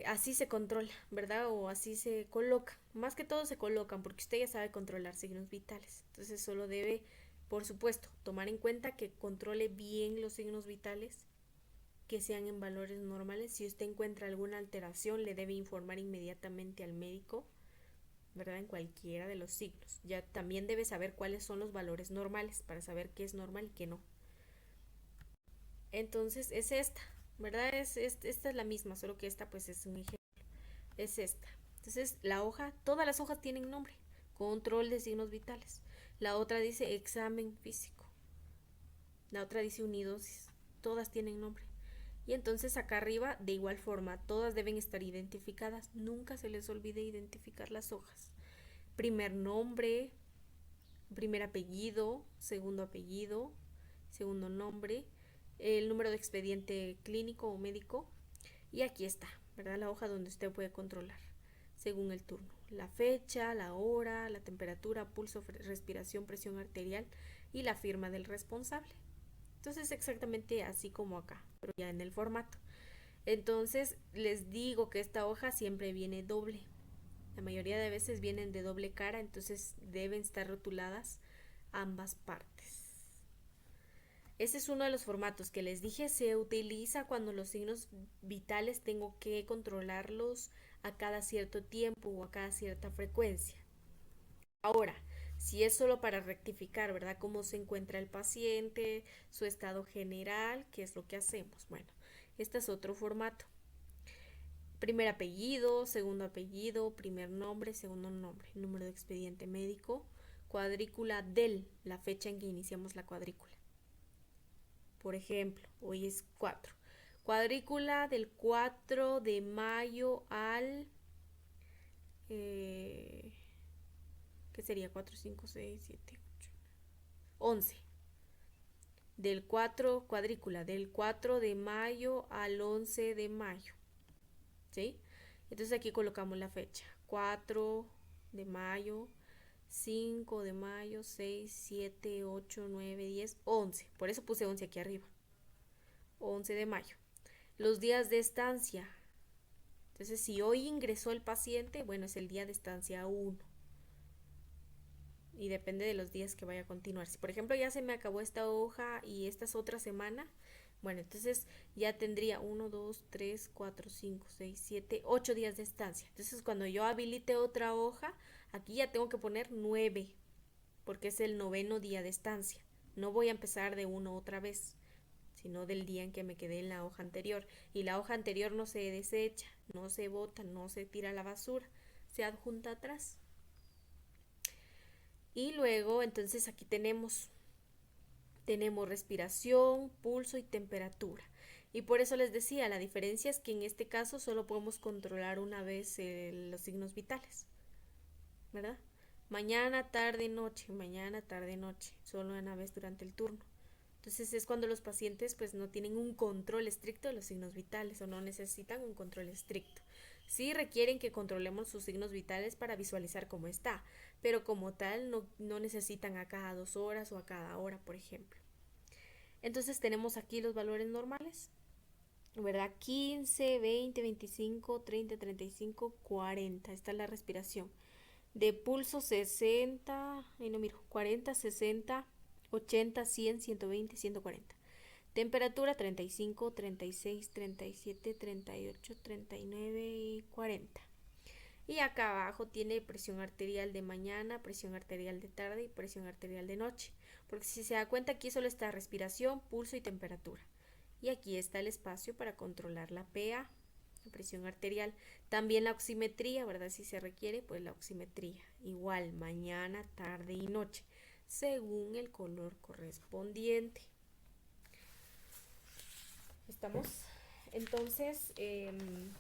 así se controla, ¿verdad? O así se coloca. Más que todo se colocan porque usted ya sabe controlar signos vitales. Entonces, solo debe, por supuesto, tomar en cuenta que controle bien los signos vitales, que sean en valores normales. Si usted encuentra alguna alteración, le debe informar inmediatamente al médico, ¿verdad? En cualquiera de los signos. Ya también debe saber cuáles son los valores normales para saber qué es normal y qué no. Entonces, es esta, ¿verdad? Esta es la misma, solo que esta pues es un ejemplo. Es esta. Entonces, la hoja, todas las hojas tienen nombre. Control de signos vitales. La otra dice examen físico. La otra dice unidosis. Todas tienen nombre. Y entonces acá arriba, de igual forma, todas deben estar identificadas. Nunca se les olvide identificar las hojas. Primer nombre, primer apellido, segundo nombre, el número de expediente clínico o médico. Y aquí está, ¿verdad? La hoja donde usted puede controlar según el turno. La fecha, la hora, la temperatura, pulso, respiración, presión arterial y la firma del responsable. Entonces exactamente así como acá, pero ya en el formato. Entonces les digo que esta hoja siempre viene doble. La mayoría de veces vienen de doble cara, entonces deben estar rotuladas ambas partes. Ese es uno de los formatos que les dije, se utiliza cuando los signos vitales tengo que controlarlos a cada cierto tiempo o a cada cierta frecuencia. Ahora, si es solo para rectificar, ¿verdad? Cómo se encuentra el paciente, su estado general, ¿qué es lo que hacemos? Bueno, este es otro formato. Primer apellido, primer nombre, segundo nombre, número de expediente médico, cuadrícula del, la fecha en que iniciamos la cuadrícula. Por ejemplo, hoy es 4. Cuadrícula del 4 de mayo al... ¿qué sería? 4, 5, 6, 7, 8, 11. Del 4, cuadrícula, del 4 de mayo al 11 de mayo. ¿Sí? Entonces aquí colocamos la fecha. 4 de mayo, 5 de mayo, 6, 7, 8, 9, 10, 11. Por eso puse 11 aquí arriba. 11 de mayo. Los días de estancia. Entonces, si hoy ingresó el paciente, bueno, es el día de estancia 1. Y depende de los días que vaya a continuar. Si, por ejemplo, ya se me acabó esta hoja y esta es otra semana, bueno, entonces ya tendría 1, 2, 3, 4, 5, 6, 7, 8 días de estancia. Entonces, cuando yo habilite otra hoja, aquí ya tengo que poner 9, porque es el 9º día de estancia. No voy a empezar de 1 otra vez, sino del día en que me quedé en la hoja anterior. Y la hoja anterior no se desecha, no se bota, no se tira a la basura, se adjunta atrás. Y luego, entonces aquí tenemos respiración, pulso y temperatura. Y por eso les decía, la diferencia es que en este caso solo podemos controlar una vez los signos vitales, ¿verdad? Mañana, tarde, noche, solo una vez durante el turno. Entonces es cuando los pacientes pues no tienen un control estricto de los signos vitales o no necesitan un control estricto. Sí requieren que controlemos sus signos vitales para visualizar cómo está, pero como tal no necesitan a cada 2 horas o a cada hora, por ejemplo. Entonces tenemos aquí los valores normales, ¿verdad? 15, 20, 25, 30, 35, 40. Esta es la respiración. De pulso 60, ahí no miro, 40, 60, 80, 100, 120, 140. Temperatura 35, 36, 37, 38, 39 y 40. Y acá abajo tiene presión arterial de mañana, presión arterial de tarde y presión arterial de noche. Porque si se da cuenta aquí solo está respiración, pulso y temperatura. Y aquí está el espacio para controlar la PA, la presión arterial. También la oximetría, ¿verdad? Si se requiere, pues la oximetría. Igual mañana, tarde y noche, según el color correspondiente. ¿Estamos? Entonces, en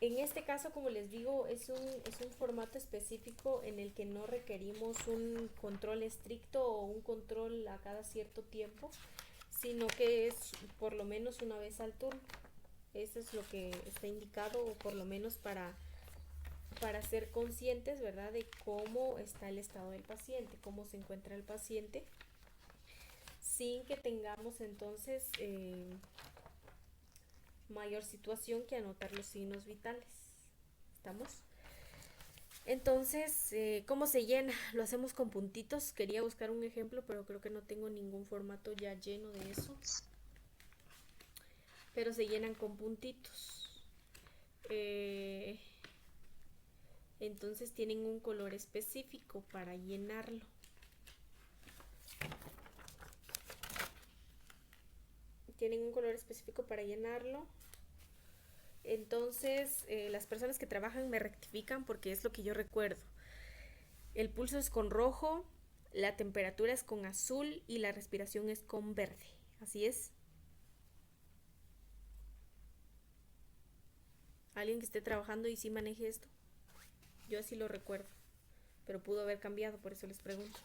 este caso, como les digo, es un formato específico en el que no requerimos un control estricto o un control a cada cierto tiempo, sino que es por lo menos una vez al turno. Eso es lo que está indicado, o por lo menos para ser conscientes, ¿verdad?, de cómo está el estado del paciente, cómo se encuentra el paciente, sin que tengamos entonces mayor situación que anotar los signos vitales. ¿Estamos? Entonces, ¿cómo se llena? Lo hacemos con puntitos. Quería buscar un ejemplo, pero creo que no tengo ningún formato ya lleno de eso. Pero se llenan con puntitos. Entonces tienen un color específico para llenarlo. Tienen un color específico para llenarlo. Entonces, las personas que trabajan me rectifican porque es lo que yo recuerdo. El pulso es con rojo, la temperatura es con azul y la respiración es con verde. Así es. ¿Alguien que esté trabajando y sí maneje esto? Yo así lo recuerdo, pero pudo haber cambiado, por eso les pregunto.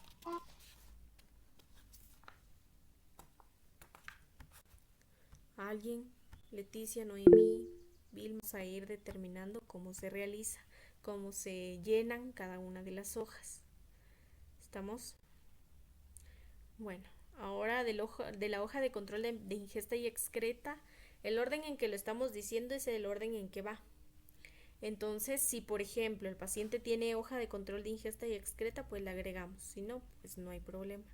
¿Alguien? Leticia, Noemí, Vilma. Vamos a ir determinando cómo se realiza, cómo se llenan cada una de las hojas. ¿Estamos? Bueno, ahora de la hoja de control de ingesta y excreta, el orden en que lo estamos diciendo es el orden en que va. Entonces, si por ejemplo el paciente tiene hoja de control de ingesta y excreta, pues la agregamos. Si no, pues no hay problema.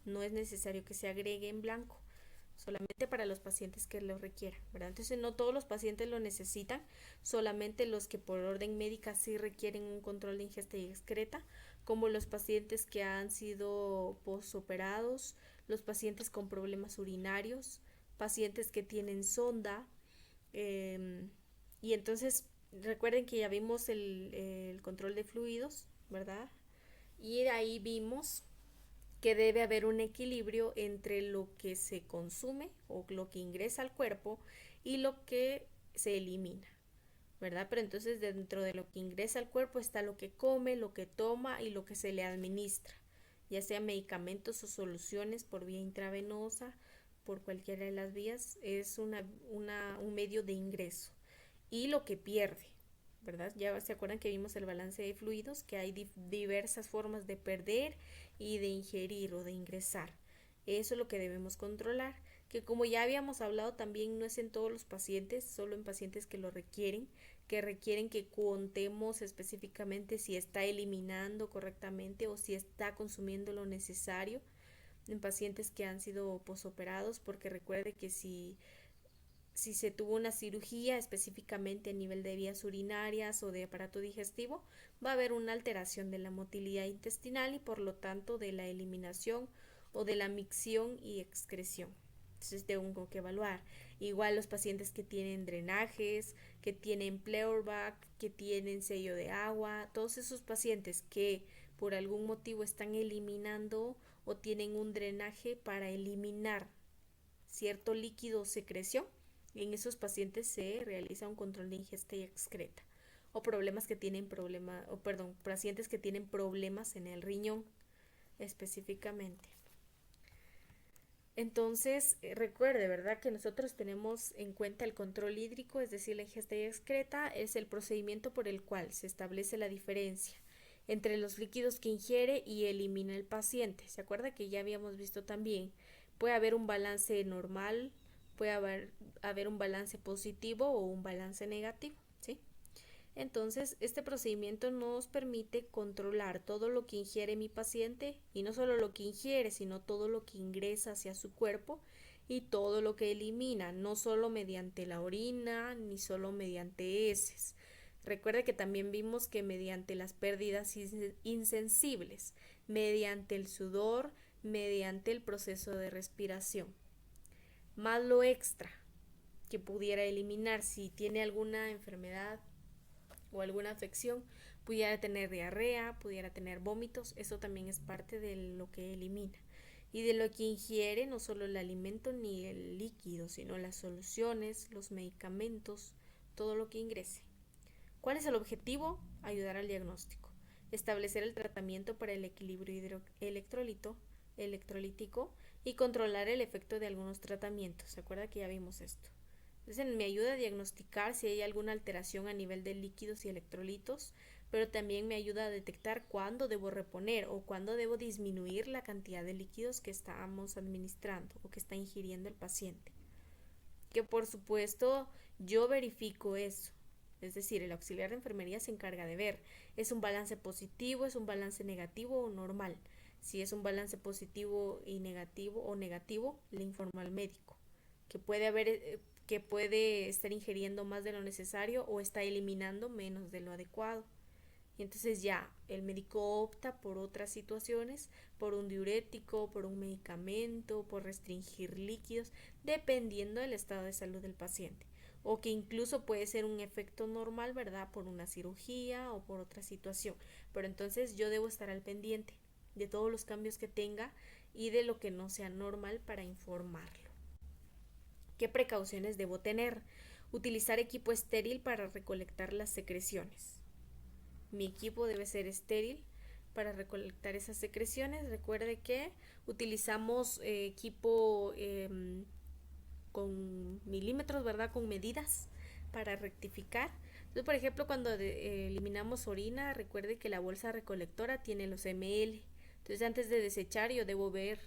No es necesario que se agregue en blanco, solamente para los pacientes que lo requieran, ¿verdad? Entonces, no todos los pacientes lo necesitan, solamente los que por orden médica sí requieren un control de ingesta y excreta, como los pacientes que han sido posoperados, los pacientes con problemas urinarios, pacientes que tienen sonda, y entonces recuerden que ya vimos el control de fluidos, ¿verdad? Y de ahí vimos que debe haber un equilibrio entre lo que se consume o lo que ingresa al cuerpo y lo que se elimina, ¿verdad? Pero entonces dentro de lo que ingresa al cuerpo está lo que come, lo que toma y lo que se le administra, ya sea medicamentos o soluciones por vía intravenosa, por cualquiera de las vías, es un medio de ingreso. Y lo que pierde, ¿verdad? Ya se acuerdan que vimos el balance de fluidos, que hay diversas formas de perder y de ingerir o de ingresar. Eso es lo que debemos controlar, que como ya habíamos hablado también no es en todos los pacientes, solo en pacientes que lo requieren, que contemos específicamente si está eliminando correctamente o si está consumiendo lo necesario en pacientes que han sido posoperados, porque recuerde que si se tuvo una cirugía específicamente a nivel de vías urinarias o de aparato digestivo, va a haber una alteración de la motilidad intestinal y por lo tanto de la eliminación o de la micción y excreción. Entonces tengo que evaluar. Igual los pacientes que tienen drenajes, que tienen pleurback, que tienen sello de agua, todos esos pacientes que por algún motivo están eliminando o tienen un drenaje para eliminar cierto líquido o secreción, en esos pacientes se realiza un control de ingesta y excreta. O pacientes que tienen problemas en el riñón específicamente. Entonces, recuerde, ¿verdad? Que nosotros tenemos en cuenta el control hídrico, es decir, la ingesta y excreta, es el procedimiento por el cual se establece la diferencia entre los líquidos que ingiere y elimina el paciente. ¿Se acuerda que ya habíamos visto también? Puede haber un balance normal, puede haber un balance positivo o un balance negativo, ¿sí? Entonces, este procedimiento nos permite controlar todo lo que ingiere mi paciente y no solo lo que ingiere, sino todo lo que ingresa hacia su cuerpo y todo lo que elimina, no solo mediante la orina ni solo mediante heces. Recuerde que también vimos que mediante las pérdidas insensibles, mediante el sudor, mediante el proceso de respiración, más lo extra que pudiera eliminar si tiene alguna enfermedad o alguna afección, pudiera tener diarrea, pudiera tener vómitos, eso también es parte de lo que elimina. Y de lo que ingiere, no solo el alimento ni el líquido, sino las soluciones, los medicamentos, todo lo que ingrese. ¿Cuál es el objetivo? Ayudar al diagnóstico, establecer el tratamiento para el equilibrio electrolítico y controlar el efecto de algunos tratamientos. ¿Se acuerda que ya vimos esto? Entonces me ayuda a diagnosticar si hay alguna alteración a nivel de líquidos y electrolitos, pero también me ayuda a detectar cuándo debo reponer o cuándo debo disminuir la cantidad de líquidos que estamos administrando o que está ingiriendo el paciente. Que por supuesto yo verifico eso, es decir, el auxiliar de enfermería se encarga de ver, ¿es un balance positivo, es un balance negativo o normal? Si es un balance positivo y negativo o negativo, le informo al médico que puede estar ingiriendo más de lo necesario o está eliminando menos de lo adecuado. Y entonces ya el médico opta por otras situaciones, por un diurético, por un medicamento, por restringir líquidos, dependiendo del estado de salud del paciente. O que incluso puede ser un efecto normal, ¿verdad? Por una cirugía o por otra situación. Pero entonces yo debo estar al pendiente de todos los cambios que tenga y de lo que no sea normal para informarlo. ¿Qué precauciones debo tener? Utilizar equipo estéril para recolectar las secreciones. Mi equipo debe ser estéril para recolectar esas secreciones. Recuerde que utilizamos equipo con milímetros, ¿verdad? Con medidas para rectificar. Entonces, por ejemplo, cuando eliminamos orina, recuerde que la bolsa recolectora tiene los ml. Entonces, antes de desechar, yo debo ver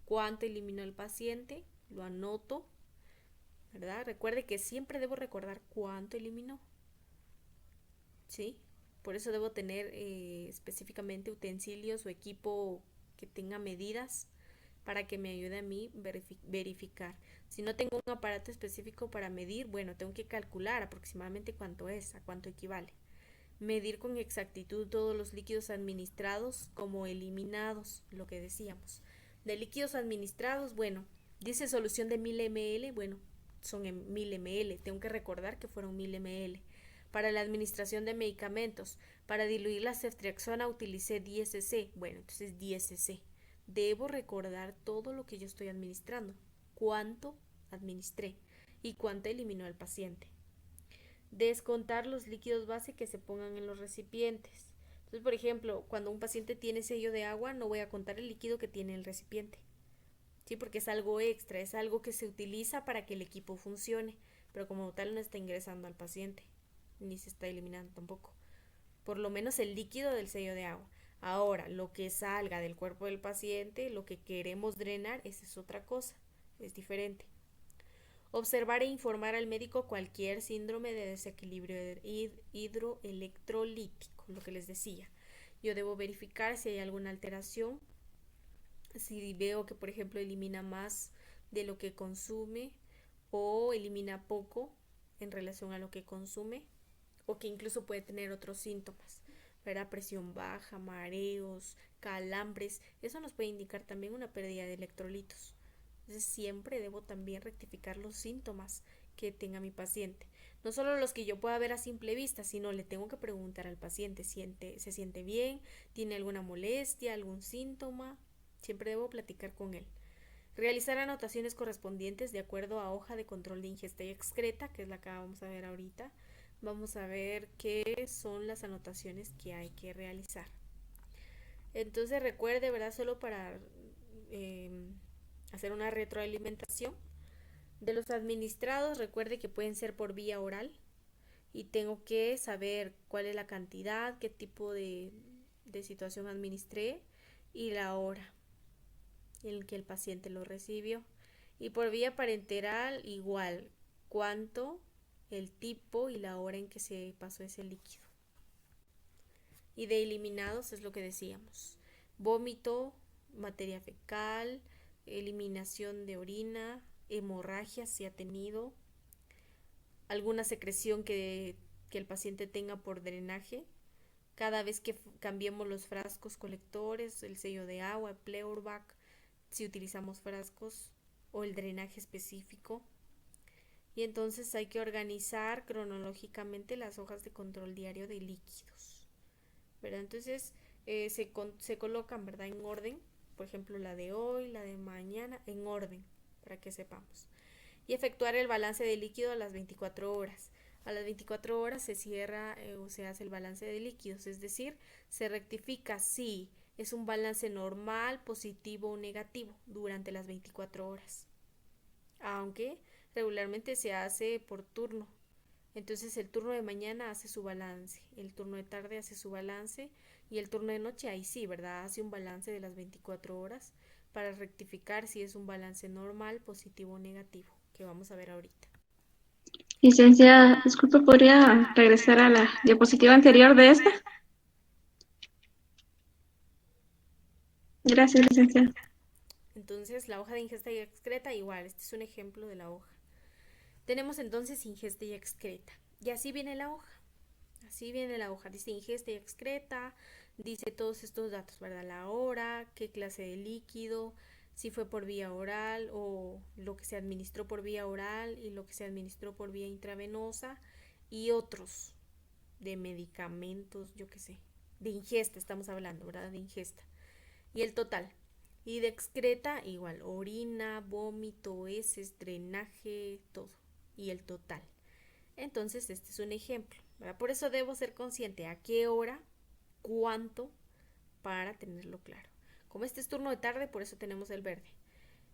cuánto eliminó el paciente, lo anoto, ¿verdad? Recuerde que siempre debo recordar cuánto eliminó, ¿sí? Por eso debo tener específicamente utensilios o equipo que tenga medidas para que me ayude a mí verificar. Si no tengo un aparato específico para medir, bueno, tengo que calcular aproximadamente cuánto es, a cuánto equivale. Medir con exactitud todos los líquidos administrados como eliminados, lo que decíamos. De líquidos administrados, bueno, dice solución de 1000 ml, bueno, son en 1000 ml, tengo que recordar que fueron 1000 ml. Para la administración de medicamentos, para diluir la ceftriaxona utilicé 10 cc, bueno, entonces 10 cc. Debo recordar todo lo que yo estoy administrando, cuánto administré y cuánto eliminó el paciente. Descontar los líquidos base que se pongan en los recipientes. Entonces, por ejemplo, cuando un paciente tiene sello de agua, no voy a contar el líquido que tiene el recipiente. Sí, porque es algo extra, es algo que se utiliza para que el equipo funcione, pero como tal no está ingresando al paciente, ni se está eliminando tampoco. Por lo menos el líquido del sello de agua. Ahora, lo que salga del cuerpo del paciente, lo que queremos drenar, esa es otra cosa, es diferente. Observar e informar al médico cualquier síndrome de desequilibrio hidroelectrolítico, lo que les decía. Yo debo verificar si hay alguna alteración, si veo que por ejemplo elimina más de lo que consume o elimina poco en relación a lo que consume o que incluso puede tener otros síntomas, ¿verdad? Presión baja, mareos, calambres, eso nos puede indicar también una pérdida de electrolitos. Entonces siempre debo también rectificar los síntomas que tenga mi paciente. No solo los que yo pueda ver a simple vista, sino le tengo que preguntar al paciente, ¿se siente bien? ¿Tiene alguna molestia, algún síntoma? Siempre debo platicar con él. Realizar anotaciones correspondientes de acuerdo a hoja de control de ingesta y excreta, que es la que vamos a ver ahorita. Vamos a ver qué son las anotaciones que hay que realizar. Entonces recuerde, ¿verdad? Solo para hacer una retroalimentación de los administrados, recuerde que pueden ser por vía oral y tengo que saber cuál es la cantidad, qué tipo de situación administré y la hora en que el paciente lo recibió. Y por vía parenteral igual, cuánto, el tipo y la hora en que se pasó ese líquido. Y de eliminados es lo que decíamos: vómito, materia fecal, eliminación de orina, hemorragia si ha tenido, alguna secreción que el paciente tenga por drenaje. Cada vez que cambiemos los frascos colectores, el sello de agua, Pleurovac, si utilizamos frascos o el drenaje específico. Y entonces hay que organizar cronológicamente las hojas de control diario de líquidos, ¿verdad? Entonces se colocan, ¿verdad?, en orden, por ejemplo la de hoy, la de mañana, en orden, para que sepamos. Y efectuar el balance de líquido a las 24 horas. A las 24 horas se cierra o se hace el balance de líquidos, es decir, se rectifica si es un balance normal, positivo o negativo durante las 24 horas. Aunque regularmente se hace por turno. Entonces el turno de mañana hace su balance, el turno de tarde hace su balance y el turno de noche ahí sí, ¿verdad? Hace un balance de las 24 horas para rectificar si es un balance normal, positivo o negativo, que vamos a ver ahorita. Licenciada, disculpe, ¿podría regresar a la diapositiva anterior de esta? Gracias, licenciada. Entonces la hoja de ingesta y excreta igual, este es un ejemplo de la hoja. Tenemos entonces ingesta y excreta. Y así viene la hoja. Así viene la hoja. Dice ingesta y excreta, dice todos estos datos, ¿verdad? La hora, qué clase de líquido, si fue por vía oral o lo que se administró por vía oral y lo que se administró por vía intravenosa y otros de medicamentos, yo qué sé. De ingesta estamos hablando, ¿verdad? De ingesta. Y el total. Y de excreta igual, orina, vómito, heces, drenaje, todo. Y el total. Entonces este es un ejemplo, ¿verdad? Por eso debo ser consciente a qué hora, cuánto, para tenerlo claro. Como este es turno de tarde, por eso tenemos el verde.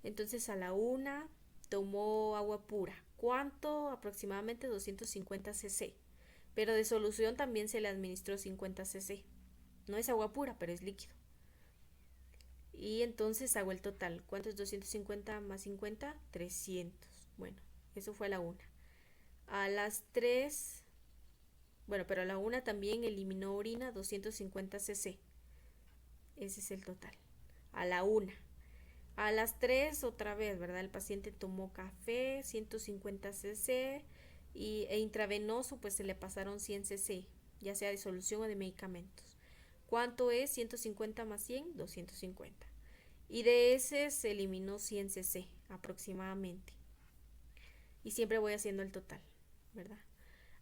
Entonces a la 1 tomó agua pura. ¿Cuánto? Aproximadamente 250 cc. Pero de solución también se le administró 50 cc. No es agua pura, pero es líquido. Y entonces hago el total. ¿Cuánto es 250 más 50? 300. Bueno, eso fue a la 1. A las 3, bueno, pero a la 1 también eliminó orina 250 cc. Ese es el total. A la 1. A las 3 otra vez, ¿verdad? El paciente tomó café 150 cc e intravenoso pues se le pasaron 100 cc, ya sea de solución o de medicamentos. ¿Cuánto es 150 más 100? 250. Y de ese se eliminó 100 cc aproximadamente. Y siempre voy haciendo el total, ¿verdad?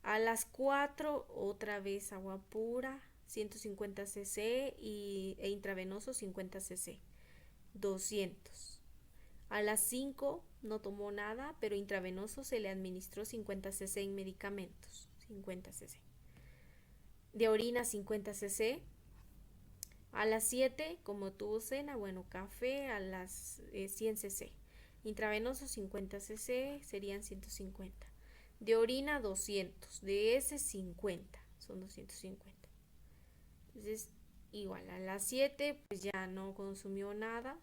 A las 4 otra vez agua pura 150 cc e intravenoso 50 cc, 200. A las 5 no tomó nada, pero intravenoso se le administró 50 cc en medicamentos, 50 cc. De orina 50 cc. A las 7, como tuvo cena, bueno, café a las 100 cc. Intravenoso 50 cc serían 150. De orina 200, de ese 50, son 250. Entonces, igual a las 7 pues ya no consumió nada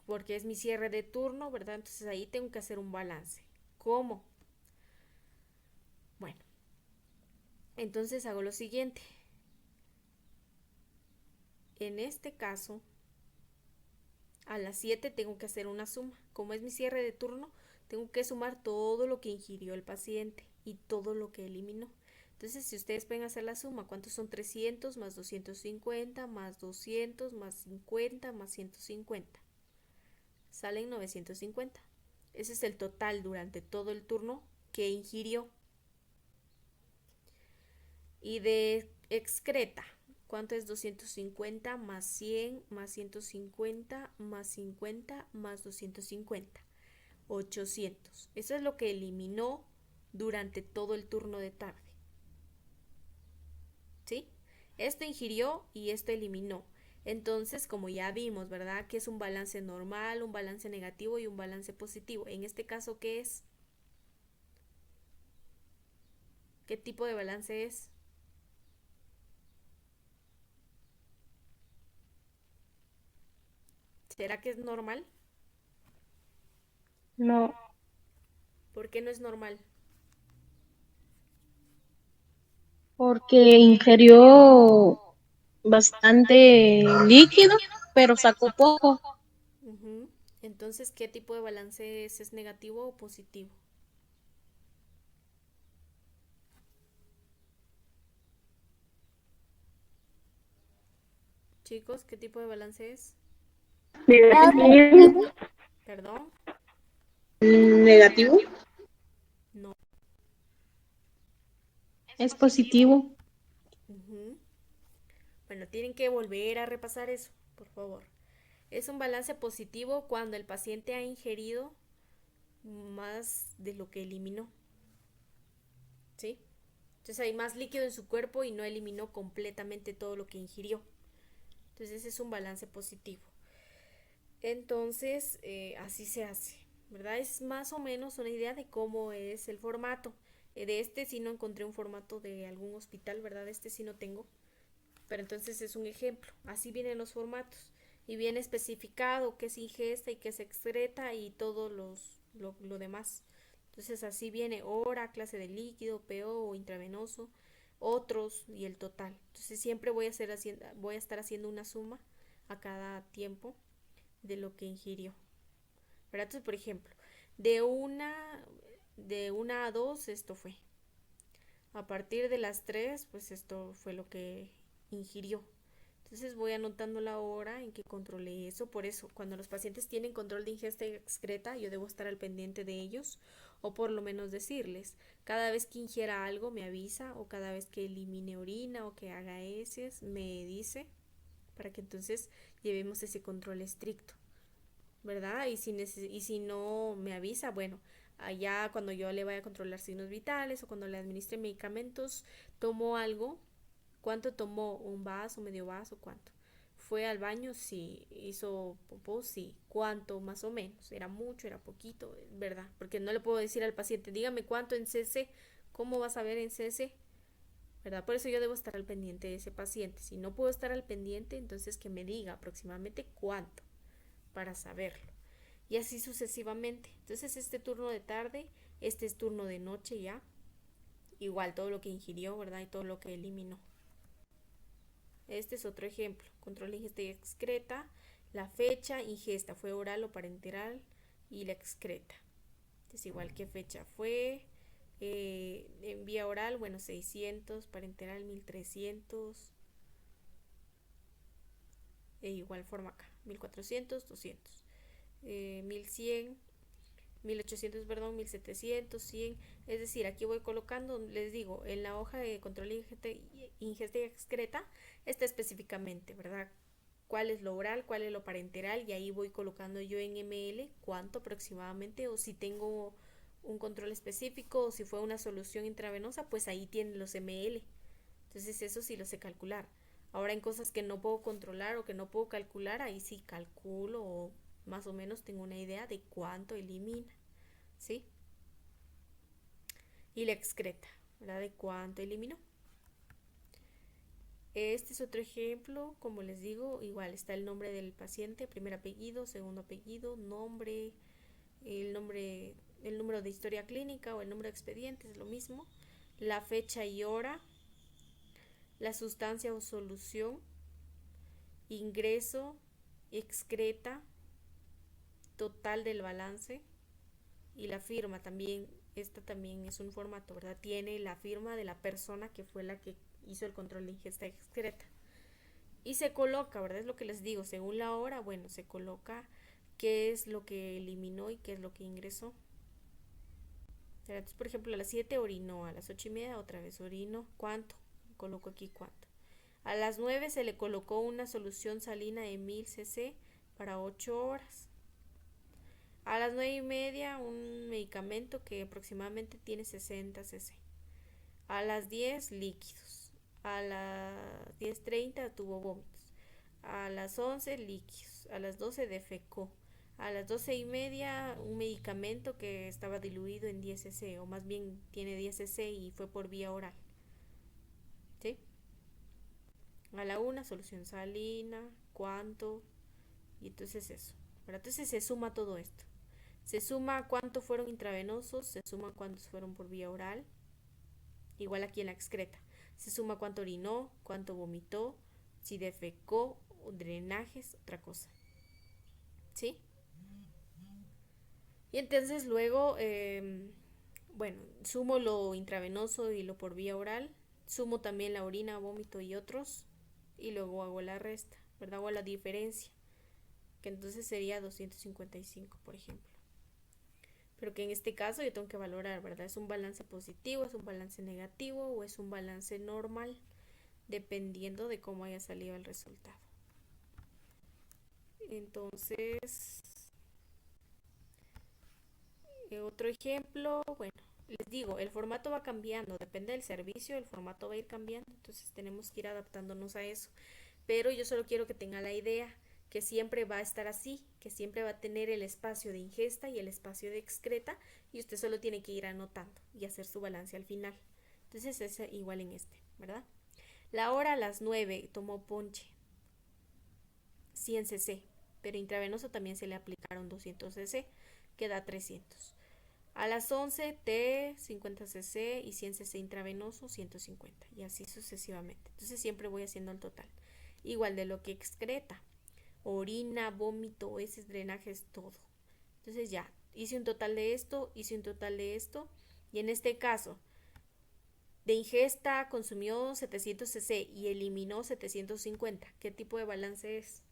porque es mi cierre de turno, ¿verdad? Entonces ahí tengo que hacer un balance. ¿Cómo? Bueno, entonces hago lo siguiente. En este caso, a las 7 tengo que hacer una suma. Como es mi cierre de turno, tengo que sumar todo lo que ingirió el paciente y todo lo que eliminó. Entonces, si ustedes pueden hacer la suma, ¿cuántos son 300 más 250 más 200 más 50 más 150? Salen 950. Ese es el total durante todo el turno que ingirió. Y de excreta, ¿cuánto es 250 más 100 más 150 más 50 más 250? 800. Eso es lo que eliminó durante todo el turno de tarde. ¿Sí? Esto ingirió y esto eliminó. Entonces, como ya vimos, ¿verdad? Que es un balance normal, un balance negativo y un balance positivo. En este caso, ¿qué es? ¿Qué tipo de balance es? ¿Será que es normal? No, ¿Por qué no es normal? porque ingirió bastante líquido, pero sacó poco. Ujú. Entonces, ¿qué tipo de balance es? ¿Es negativo o positivo? Chicos, ¿qué tipo de balance es? negativo. ¿Perdón? Negativo No. es positivo. Ujú. Bueno, tienen que volver a repasar eso, por favor. Es un balance positivo cuando el paciente ha ingerido más de lo que eliminó, ¿sí? Entonces hay más líquido en su cuerpo y no eliminó completamente todo lo que ingirió. Entonces ese es un balance positivo. Entonces, así se hace, ¿verdad? Es más o menos una idea de cómo es el formato. De este sí no encontré un formato de algún hospital, ¿verdad? Este sí no tengo. Pero entonces es un ejemplo. Así vienen los formatos. Y viene especificado qué es ingesta y qué es excreta y todo lo demás. Entonces así viene hora, clase de líquido, PO o intravenoso, otros y el total. Entonces siempre voy a estar haciendo una suma a cada tiempo de lo que ingirió. ¿Verdad? Entonces, por ejemplo, de una, de una a 2 esto fue. A partir de las 3 pues esto fue lo que ingirió. Entonces voy anotando la hora en que controlé eso. Por eso, cuando los pacientes tienen control de ingesta y excreta, yo debo estar al pendiente de ellos o por lo menos decirles, cada vez que ingiera algo me avisa o cada vez que elimine orina o que haga heces me dice para que entonces llevemos ese control estricto. ¿Verdad? Y si no me avisa, bueno, allá cuando yo le vaya a controlar signos vitales o cuando le administre medicamentos, tomo algo. ¿Cuánto tomó? ¿Un vaso, medio vaso? ¿Cuánto? ¿Fue al baño? Sí. ¿Hizo popó? Sí. ¿Cuánto más o menos? ¿Era mucho? ¿Era poquito? ¿Verdad? Porque no le puedo decir al paciente, dígame cuánto en cc. ¿Cómo vas a ver en cc? ¿Verdad? Por eso yo debo estar al pendiente de ese paciente. Si no puedo estar al pendiente, entonces que me diga aproximadamente cuánto para saberlo. Y así sucesivamente. Entonces este turno de tarde, este es turno de noche ya. Igual todo lo que ingirió, ¿verdad? Y todo lo que eliminó. Este es otro ejemplo. Control de ingesta y excreta. La fecha, ingesta, fue oral o parenteral. Y la excreta. Es igual que fecha fue. En vía oral, bueno, 600, parenteral 1300. De igual forma acá, 1400, 200. 1100, 1800, perdón, 1700, 100. Es decir, aquí voy colocando, les digo, en la hoja de control de ingesta y excreta está específicamente, ¿verdad? Cuál es lo oral, cuál es lo parenteral y ahí voy colocando yo en ml cuánto aproximadamente o si tengo un control específico o si fue una solución intravenosa, pues ahí tienen los ml. Entonces eso sí lo sé calcular. Ahora en cosas que no puedo controlar o que no puedo calcular, ahí sí calculo o más o menos tengo una idea de cuánto elimina, ¿sí? Y la excreta, ¿verdad? De cuánto eliminó. Este es otro ejemplo, como les digo, igual está el nombre del paciente, primer apellido, segundo apellido, nombre, el número de historia clínica o el número de expediente, es lo mismo, la fecha y hora, la sustancia o solución, ingreso, excreta, total del balance y la firma también. Esta también es un formato, ¿verdad? Tiene la firma de la persona que fue la que hizo el control de ingesta excreta. Y se coloca, ¿verdad? Es lo que les digo, según la hora, bueno, se coloca qué es lo que eliminó y qué es lo que ingresó. Entonces, por ejemplo, a las 7 orinó, a las 8:30 otra vez orinó. ¿Cuánto? Coloco aquí cuánto. A las 9 se le colocó una solución salina de 1000 cc para 8 horas. A las 9:30 un medicamento que aproximadamente tiene 60 cc. A las 10 líquidos. A las 10:30 tuvo vómitos. A las 11 líquidos. A las 12 defecó. A las 12:30 un medicamento que estaba diluido en 10 cc, o más bien tiene 10 cc y fue por vía oral. ¿Sí? A la 1 solución salina, cuánto, y entonces eso. Pero entonces se suma todo esto. Se suma cuánto fueron intravenosos, se suma cuántos fueron por vía oral, igual aquí en la excreta. Se suma cuánto orinó, cuánto vomitó, si defecó, drenajes, otra cosa. ¿Sí? Y entonces luego, bueno, sumo lo intravenoso y lo por vía oral, sumo también la orina, vómito y otros, y luego hago la resta, ¿verdad? Hago la diferencia, que entonces sería 255, por ejemplo. Pero que en este caso yo tengo que valorar, ¿verdad? ¿Es un balance positivo, es un balance negativo o es un balance normal? Dependiendo de cómo haya salido el resultado. Entonces, otro ejemplo, bueno, les digo, el formato va cambiando, depende del servicio, el formato va a ir cambiando, entonces tenemos que ir adaptándonos a eso. Pero yo solo quiero que tenga la idea que siempre va a estar así, que siempre va a tener el espacio de ingesta y el espacio de excreta, y usted solo tiene que ir anotando y hacer su balance al final. Entonces es igual en este, ¿verdad? La hora a las 9 tomó ponche, 100 cc, pero intravenoso también se le aplicaron 200 cc, queda 300. A las 11 té, 50 cc y 100 cc intravenoso, 150, y así sucesivamente. Entonces siempre voy haciendo el total. Igual de lo que excreta, orina, vómito, heces, drenajes, todo. Entonces ya, hice un total de esto, hice un total de esto, y en este caso, de ingesta consumió 700 cc y eliminó 750. ¿Qué tipo de balance es?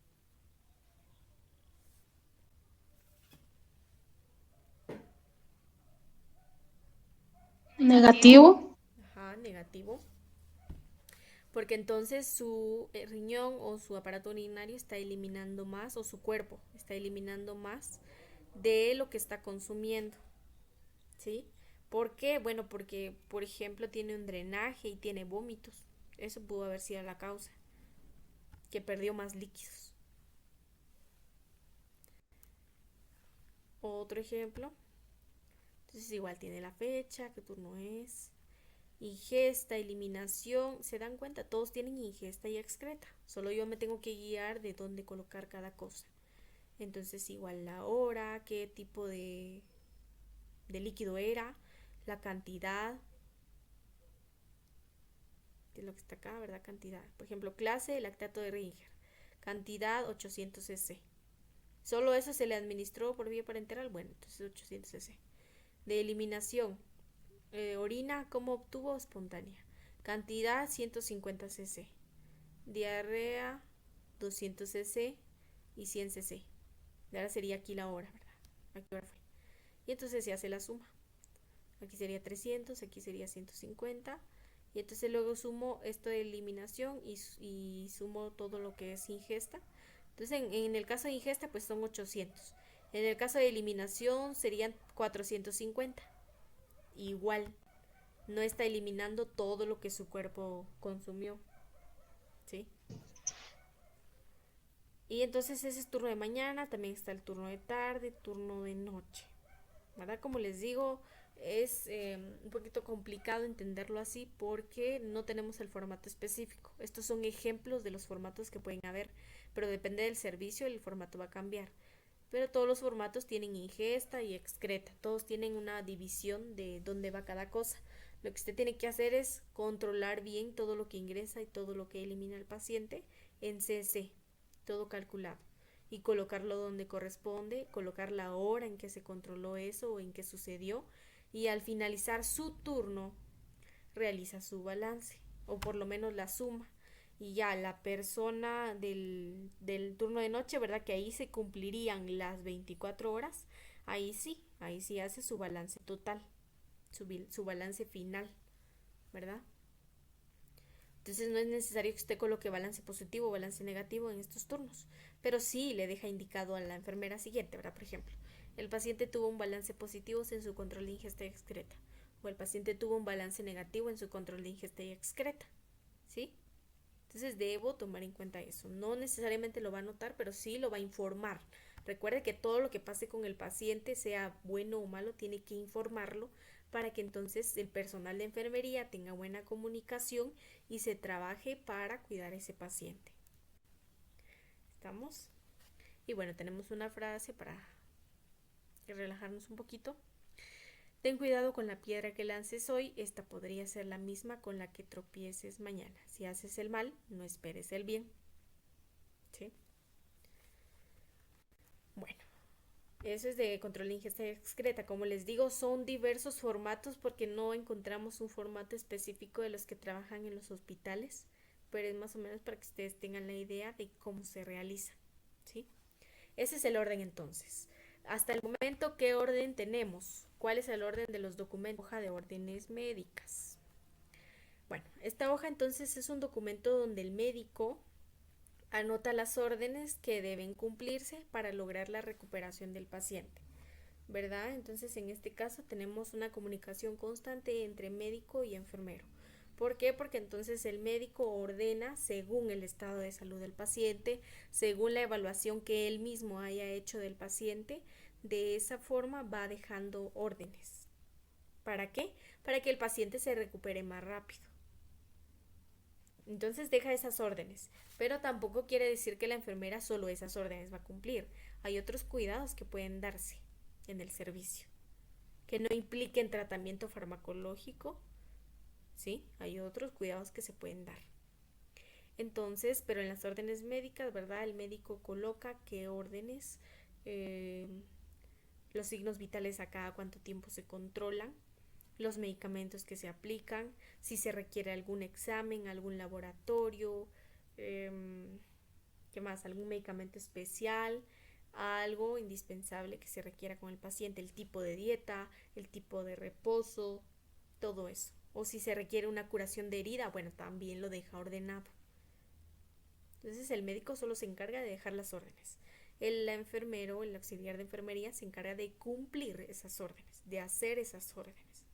Negativo. Ajá, negativo. Porque entonces su riñón o su aparato urinario está eliminando más, o su cuerpo está eliminando más de lo que está consumiendo. ¿Sí? ¿Por qué? Bueno, porque, por ejemplo, tiene un drenaje y tiene vómitos. Eso pudo haber sido la causa, que perdió más líquidos. Otro ejemplo. Entonces igual tiene la fecha, qué turno es. Ingesta, eliminación, ¿se dan cuenta? Todos tienen ingesta y excreta. Solo yo me tengo que guiar de dónde colocar cada cosa. Entonces igual la hora, qué tipo de líquido era, la cantidad, que es lo que está acá, ¿verdad? Cantidad. Por ejemplo, clase, lactato de Ringer. Cantidad 800 cc. Solo eso se le administró por vía parenteral. Bueno, entonces 800 cc. De eliminación, orina, ¿cómo obtuvo? Espontánea. Cantidad 150 cc. Diarrea 200 cc y 100 cc. Y ahora sería aquí la hora, ¿verdad? ¿A qué hora fue? Y entonces se hace la suma. Aquí sería 300, aquí sería 150. Y entonces luego sumo esto de eliminación y sumo todo lo que es ingesta. Entonces en el caso de ingesta pues son 800. En el caso de eliminación serían 450. Igual, no está eliminando todo lo que su cuerpo consumió. ¿Sí? Y entonces ese es turno de mañana, también está el turno de tarde, turno de noche. ¿Verdad? Como les digo, es un poquito complicado entenderlo así porque no tenemos el formato específico. Estos son ejemplos de los formatos que pueden haber, pero depende del servicio, el formato va a cambiar. Pero todos los formatos tienen ingesta y excreta, todos tienen una división de dónde va cada cosa. Lo que usted tiene que hacer es controlar bien todo lo que ingresa y todo lo que elimina el paciente en CC, todo calculado, y colocarlo donde corresponde, colocar la hora en que se controló eso o en que sucedió, y al finalizar su turno realiza su balance o por lo menos la suma, y ya la persona del turno de noche, ¿verdad? Que ahí se cumplirían las 24 horas, ahí sí hace su balance total, su balance final, ¿verdad? Entonces no es necesario que usted coloque balance positivo o balance negativo en estos turnos, pero sí le deja indicado a la enfermera siguiente, ¿verdad? Por ejemplo, el paciente tuvo un balance positivo en su control de ingesta y excreta, o el paciente tuvo un balance negativo en su control de ingesta y excreta, ¿sí? Entonces debo tomar en cuenta eso. No necesariamente lo va a anotar, pero sí lo va a informar. Recuerde que todo lo que pase con el paciente, sea bueno o malo, tiene que informarlo para que entonces el personal de enfermería tenga buena comunicación y se trabaje para cuidar a ese paciente. ¿Estamos? Y bueno, tenemos una frase para relajarnos un poquito. Ten cuidado con la piedra que lances hoy, esta podría ser la misma con la que tropieces mañana. Si haces el mal, no esperes el bien. ¿Sí? Bueno, eso es de control de ingesta excreta. Como les digo, son diversos formatos porque no encontramos un formato específico de los que trabajan en los hospitales, pero es más o menos para que ustedes tengan la idea de cómo se realiza. ¿Sí? Ese es el orden entonces. Hasta el momento, ¿qué orden tenemos? ¿Cuál es el orden de los documentos? Hoja de órdenes médicas. Bueno, esta hoja entonces es un documento donde el médico anota las órdenes que deben cumplirse para lograr la recuperación del paciente, ¿verdad? Entonces, en este caso tenemos una comunicación constante entre médico y enfermero. ¿Por qué? Porque entonces el médico ordena según el estado de salud del paciente, según la evaluación que él mismo haya hecho del paciente, de esa forma va dejando órdenes. ¿Para qué? Para que el paciente se recupere más rápido. Entonces deja esas órdenes, pero tampoco quiere decir que la enfermera solo esas órdenes va a cumplir. Hay otros cuidados que pueden darse en el servicio, que no impliquen tratamiento farmacológico, ¿sí? Hay otros cuidados que se pueden dar. Entonces, pero en las órdenes médicas, ¿verdad? El médico coloca qué órdenes, los signos vitales a cada cuánto tiempo se controlan, los medicamentos que se aplican, si se requiere algún examen, algún laboratorio, ¿qué más? Algún medicamento especial, algo indispensable que se requiera con el paciente, el tipo de dieta, el tipo de reposo, todo eso. O si se requiere una curación de herida, bueno, también lo deja ordenado. Entonces el médico solo se encarga de dejar las órdenes. El enfermero, el auxiliar de enfermería, se encarga de cumplir esas órdenes, de hacer esas órdenes.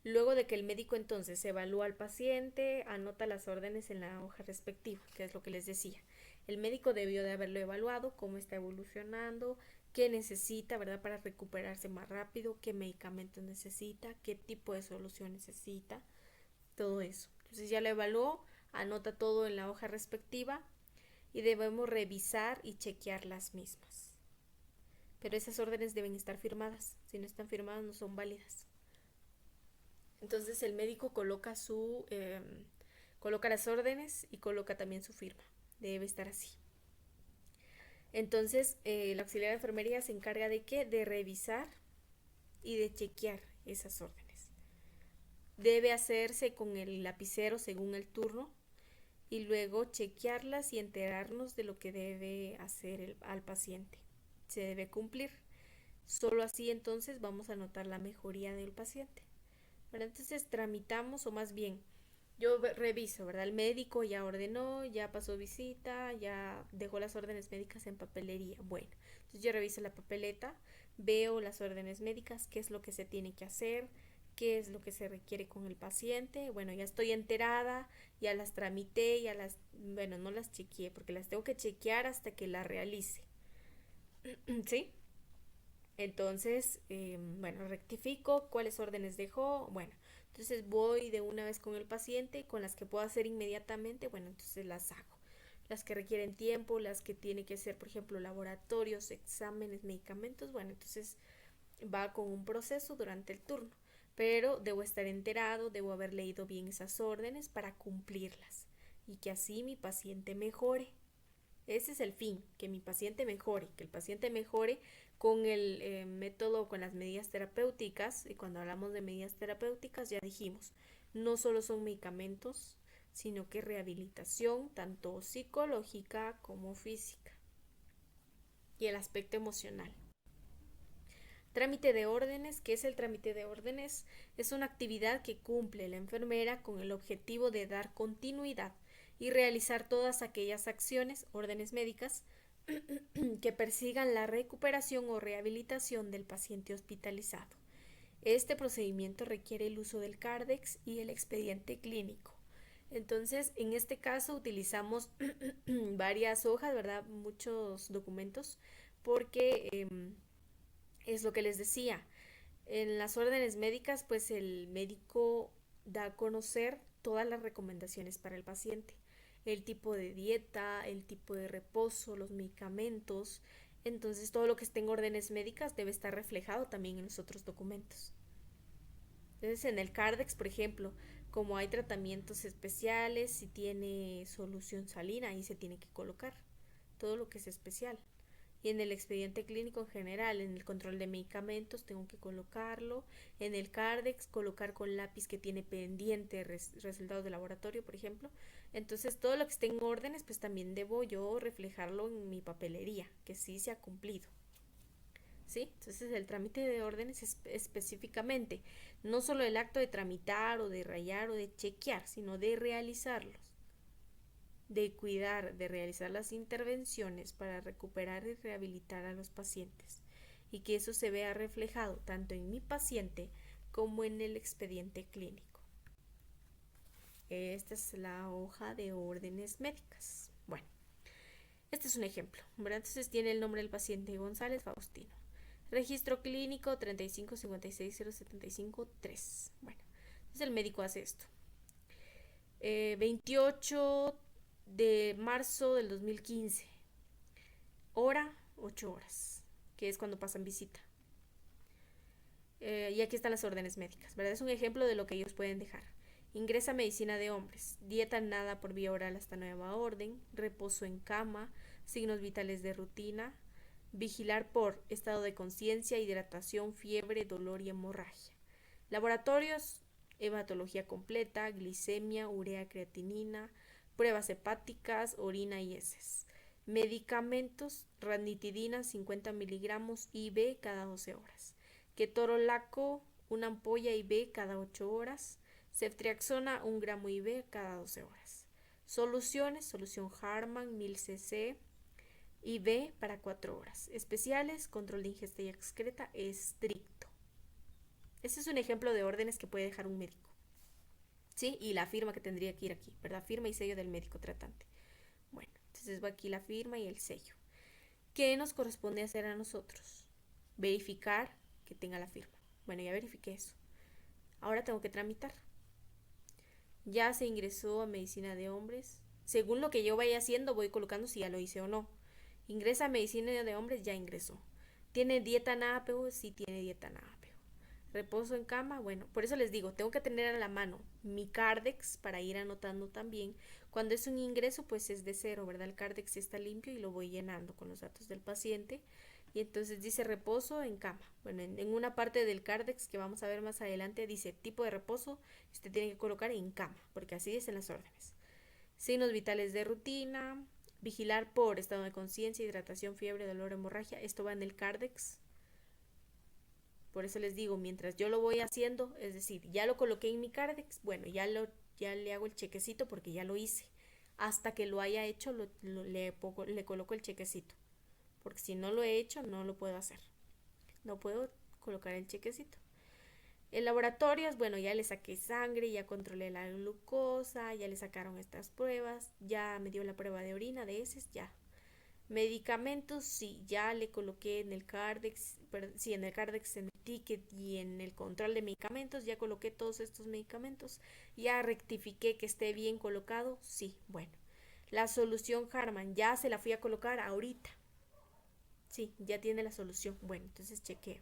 Luego de que el médico entonces evalúa al paciente, anota las órdenes en la hoja respectiva, que es lo que les decía. El médico debió de haberlo evaluado, cómo está evolucionando, qué necesita, ¿verdad? Para recuperarse más rápido, qué medicamentos necesita, qué tipo de solución necesita, todo eso. Entonces ya lo evaluó, anota todo en la hoja respectiva y debemos revisar y chequear las mismas. Pero esas órdenes deben estar firmadas. Si no están firmadas, no son válidas. Entonces el médico coloca coloca las órdenes y coloca también su firma. Debe estar así. Entonces el auxiliar de enfermería se encarga de ¿qué? De revisar y de chequear esas órdenes. Debe hacerse con el lapicero según el turno y luego chequearlas y enterarnos de lo que debe hacer al paciente. Se debe cumplir. Solo así entonces vamos a notar la mejoría del paciente. Bueno, entonces tramitamos, o más bien, yo reviso, ¿verdad? El médico ya ordenó, ya pasó visita, ya dejó las órdenes médicas en papelería. Bueno, entonces yo reviso la papeleta, veo las órdenes médicas, qué es lo que se tiene que hacer, qué es lo que se requiere con el paciente. Bueno, ya estoy enterada, ya las tramité, bueno, no las chequeé porque las tengo que chequear hasta que las realice. ¿Sí? Entonces, bueno, rectifico cuáles órdenes dejó. Bueno, entonces voy de una vez con el paciente, con las que puedo hacer inmediatamente, bueno, entonces las hago. Las que requieren tiempo, las que tiene que hacer, por ejemplo, laboratorios, exámenes, medicamentos, bueno, entonces va con un proceso durante el turno. Pero debo estar enterado, debo haber leído bien esas órdenes para cumplirlas y que así mi paciente mejore. Ese es el fin, que mi paciente mejore, que el paciente mejore con el método, con las medidas terapéuticas. Y cuando hablamos de medidas terapéuticas ya dijimos, no solo son medicamentos, sino que rehabilitación tanto psicológica como física. Y el aspecto emocional. Trámite de órdenes. ¿Qué es el trámite de órdenes? Es una actividad que cumple la enfermera con el objetivo de dar continuidad y realizar todas aquellas acciones, órdenes médicas, que persigan la recuperación o rehabilitación del paciente hospitalizado. Este procedimiento requiere el uso del Cardex y el expediente clínico. Entonces, en este caso utilizamos varias hojas, ¿verdad? Muchos documentos, porque es lo que les decía. En las órdenes médicas, pues el médico da a conocer todas las recomendaciones para el paciente, el tipo de dieta, el tipo de reposo, los medicamentos. Entonces, todo lo que esté en órdenes médicas debe estar reflejado también en los otros documentos. Entonces, en el Cardex, por ejemplo, como hay tratamientos especiales, si tiene solución salina, ahí se tiene que colocar todo lo que es especial. Y en el expediente clínico en general, en el control de medicamentos, tengo que colocarlo. En el Cardex, colocar con lápiz que tiene pendiente resultados de laboratorio, por ejemplo. Entonces, todo lo que esté en órdenes, pues también debo yo reflejarlo en mi papelería, que sí se ha cumplido. ¿Sí? Entonces, el trámite de órdenes es específicamente no solo el acto de tramitar o de rayar o de chequear, sino de realizarlos, de cuidar, de realizar las intervenciones para recuperar y rehabilitar a los pacientes, y que eso se vea reflejado tanto en mi paciente como en el expediente clínico. Esta es la hoja de órdenes médicas. Bueno, este es un ejemplo, ¿verdad? Entonces tiene el nombre del paciente González Faustino. Registro clínico 35560753. Bueno, entonces el médico hace esto. 28 de marzo del 2015. Hora, 8 horas, que es cuando pasan visita. Y aquí están las órdenes médicas, ¿verdad? Es un ejemplo de lo que ellos pueden dejar. Ingresa medicina de hombres, dieta nada por vía oral hasta nueva orden, reposo en cama, signos vitales de rutina, vigilar por estado de conciencia, hidratación, fiebre, dolor y hemorragia. Laboratorios, hematología completa, glicemia, urea, creatinina, pruebas hepáticas, orina y heces. Medicamentos, ranitidina 50 miligramos IV cada 12 horas. Ketorolaco, una ampolla IV cada 8 horas. Ceftriaxona, 1 gramo IV cada 12 horas. Soluciones, solución Harman, 1000 cc. IV para 4 horas. Especiales, control de ingesta y excreta estricto. Este es un ejemplo de órdenes que puede dejar un médico. ¿Sí? Y la firma que tendría que ir aquí, ¿verdad? Firma y sello del médico tratante. Bueno, entonces va aquí la firma y el sello. ¿Qué nos corresponde hacer a nosotros? Verificar que tenga la firma. Bueno, ya verifiqué eso. Ahora tengo que tramitar. Ya se ingresó a medicina de hombres. Según lo que yo vaya haciendo, voy colocando si ya lo hice o no. Ingresa a medicina de hombres, ya ingresó. ¿Tiene dieta NAPEO? Sí tiene dieta NAPEO. Reposo en cama, bueno, por eso les digo, tengo que tener a la mano mi Cardex para ir anotando también. Cuando es un ingreso, pues es de cero, ¿verdad? El Cardex está limpio y lo voy llenando con los datos del paciente. Y entonces dice reposo en cama. Bueno, en una parte del Cardex que vamos a ver más adelante dice tipo de reposo, usted tiene que colocar en cama, porque así dicen las órdenes. Signos vitales de rutina, vigilar por estado de conciencia, hidratación, fiebre, dolor, hemorragia. Esto va en el Cardex. Por eso les digo, mientras yo lo voy haciendo, es decir, ya lo coloqué en mi Cardex, bueno, ya le hago el chequecito porque ya lo hice. Hasta que lo haya hecho, le coloco el chequecito. Porque si no lo he hecho, no lo puedo hacer. No puedo colocar el chequecito. En laboratorios, bueno, ya le saqué sangre, ya controlé la glucosa, ya le sacaron estas pruebas, ya me dio la prueba de orina, de heces, ya. Medicamentos, sí, ya le coloqué en el Cardex, sí, en el Cardex, en el ticket y en el control de medicamentos, ya coloqué todos estos medicamentos, ya rectifiqué que esté bien colocado, sí, bueno. La solución Harman, ya se la fui a colocar ahorita. Sí, ya tiene la solución. Bueno, entonces chequeo.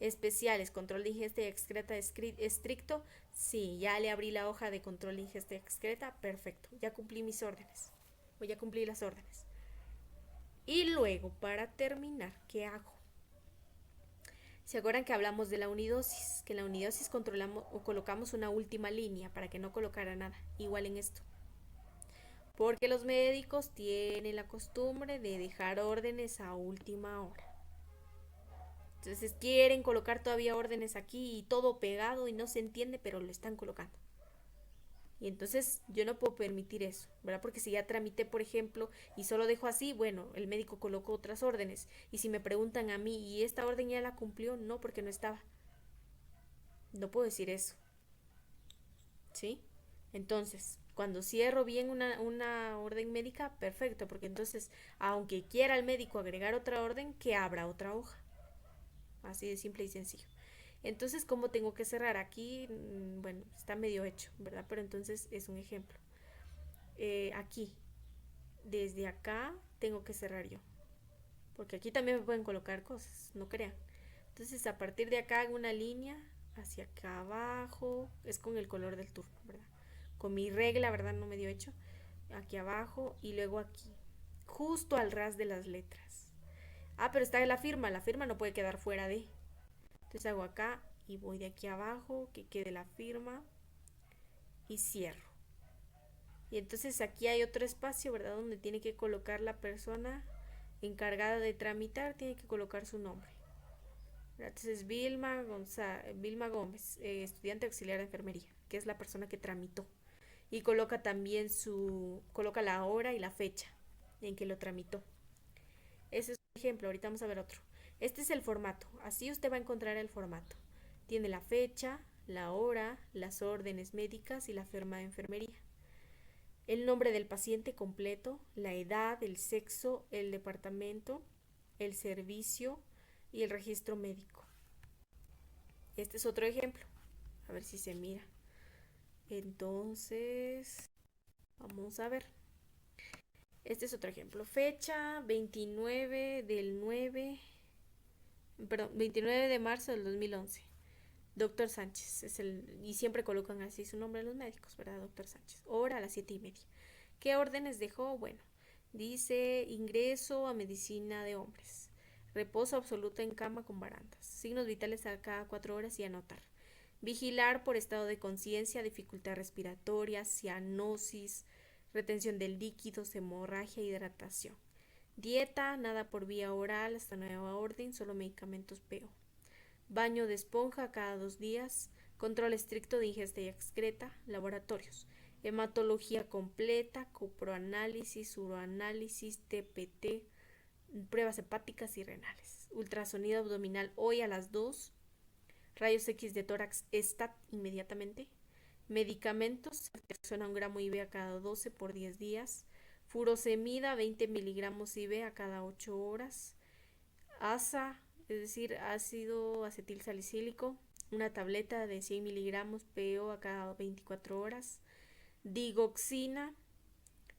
Especiales, control de ingesta y excreta estricto. Sí, ya le abrí la hoja de control de ingesta y excreta. Perfecto, ya cumplí mis órdenes. O ya cumplí las órdenes. Y luego, para terminar, ¿qué hago? ¿Se acuerdan que hablamos de la unidosis? Que en la unidosis controlamos o colocamos una última línea para que no colocara nada. Igual en esto. Porque los médicos tienen la costumbre de dejar órdenes a última hora. Entonces quieren colocar todavía órdenes aquí y todo pegado y no se entiende, pero lo están colocando. Y entonces yo no puedo permitir eso, ¿verdad? Porque si ya tramité, por ejemplo, y solo dejo así, bueno, el médico colocó otras órdenes. Y si me preguntan a mí, ¿y esta orden ya la cumplió? No, porque no estaba. No puedo decir eso, ¿sí? Entonces, cuando cierro bien una orden médica, perfecto, porque entonces, aunque quiera el médico agregar otra orden, que abra otra hoja. Así de simple y sencillo. Entonces, ¿cómo tengo que cerrar? Aquí, bueno, está medio hecho, ¿verdad? Pero entonces es un ejemplo. Aquí, desde acá, tengo que cerrar yo. Porque aquí también me pueden colocar cosas, no crean. Entonces, a partir de acá hago una línea hacia acá abajo. Es con el color del turno, ¿verdad? Con mi regla, ¿verdad? No me dio hecho. Aquí abajo y luego aquí. Justo al ras de las letras. Ah, pero está la firma. La firma no puede quedar fuera de. Entonces hago acá y voy de aquí abajo, que quede la firma y cierro. Y entonces aquí hay otro espacio, ¿verdad? Donde tiene que colocar la persona encargada de tramitar, tiene que colocar su nombre. Entonces Vilma Gómez, estudiante auxiliar de enfermería, que es la persona que tramitó. Y coloca también coloca la hora y la fecha en que lo tramitó. Ese es un ejemplo, ahorita vamos a ver otro. Este es el formato, así usted va a encontrar el formato. Tiene la fecha, la hora, las órdenes médicas y la firma de enfermería. El nombre del paciente completo, la edad, el sexo, el departamento, el servicio y el registro médico. Este es otro ejemplo. A ver si se mira. Entonces, vamos a ver. Este es otro ejemplo. Fecha 29 del 9, perdón, 29 de marzo del 2011. Doctor Sánchez, y siempre colocan así su nombre a los médicos, ¿verdad? Doctor Sánchez. Hora a las 7:30. ¿Qué órdenes dejó? Bueno, dice ingreso a medicina de hombres, reposo absoluto en cama con barandas, signos vitales a cada 4 horas y anotar. Vigilar por estado de conciencia, dificultad respiratoria, cianosis, retención de líquidos, hemorragia, hidratación. Dieta, nada por vía oral hasta nueva orden, solo medicamentos PO. Baño de esponja cada 2 días, control estricto de ingesta y excreta, laboratorios, hematología completa, coproanálisis, uroanálisis, TPT, pruebas hepáticas y renales, ultrasonido abdominal hoy a las 2, rayos X de tórax STAT inmediatamente, medicamentos, suena 1 gramo IV a cada 12 por 10 días, furosemida 20 miligramos IV a cada 8 horas, ASA, es decir, ácido acetil salicílico, una tableta de 100 miligramos PO a cada 24 horas, digoxina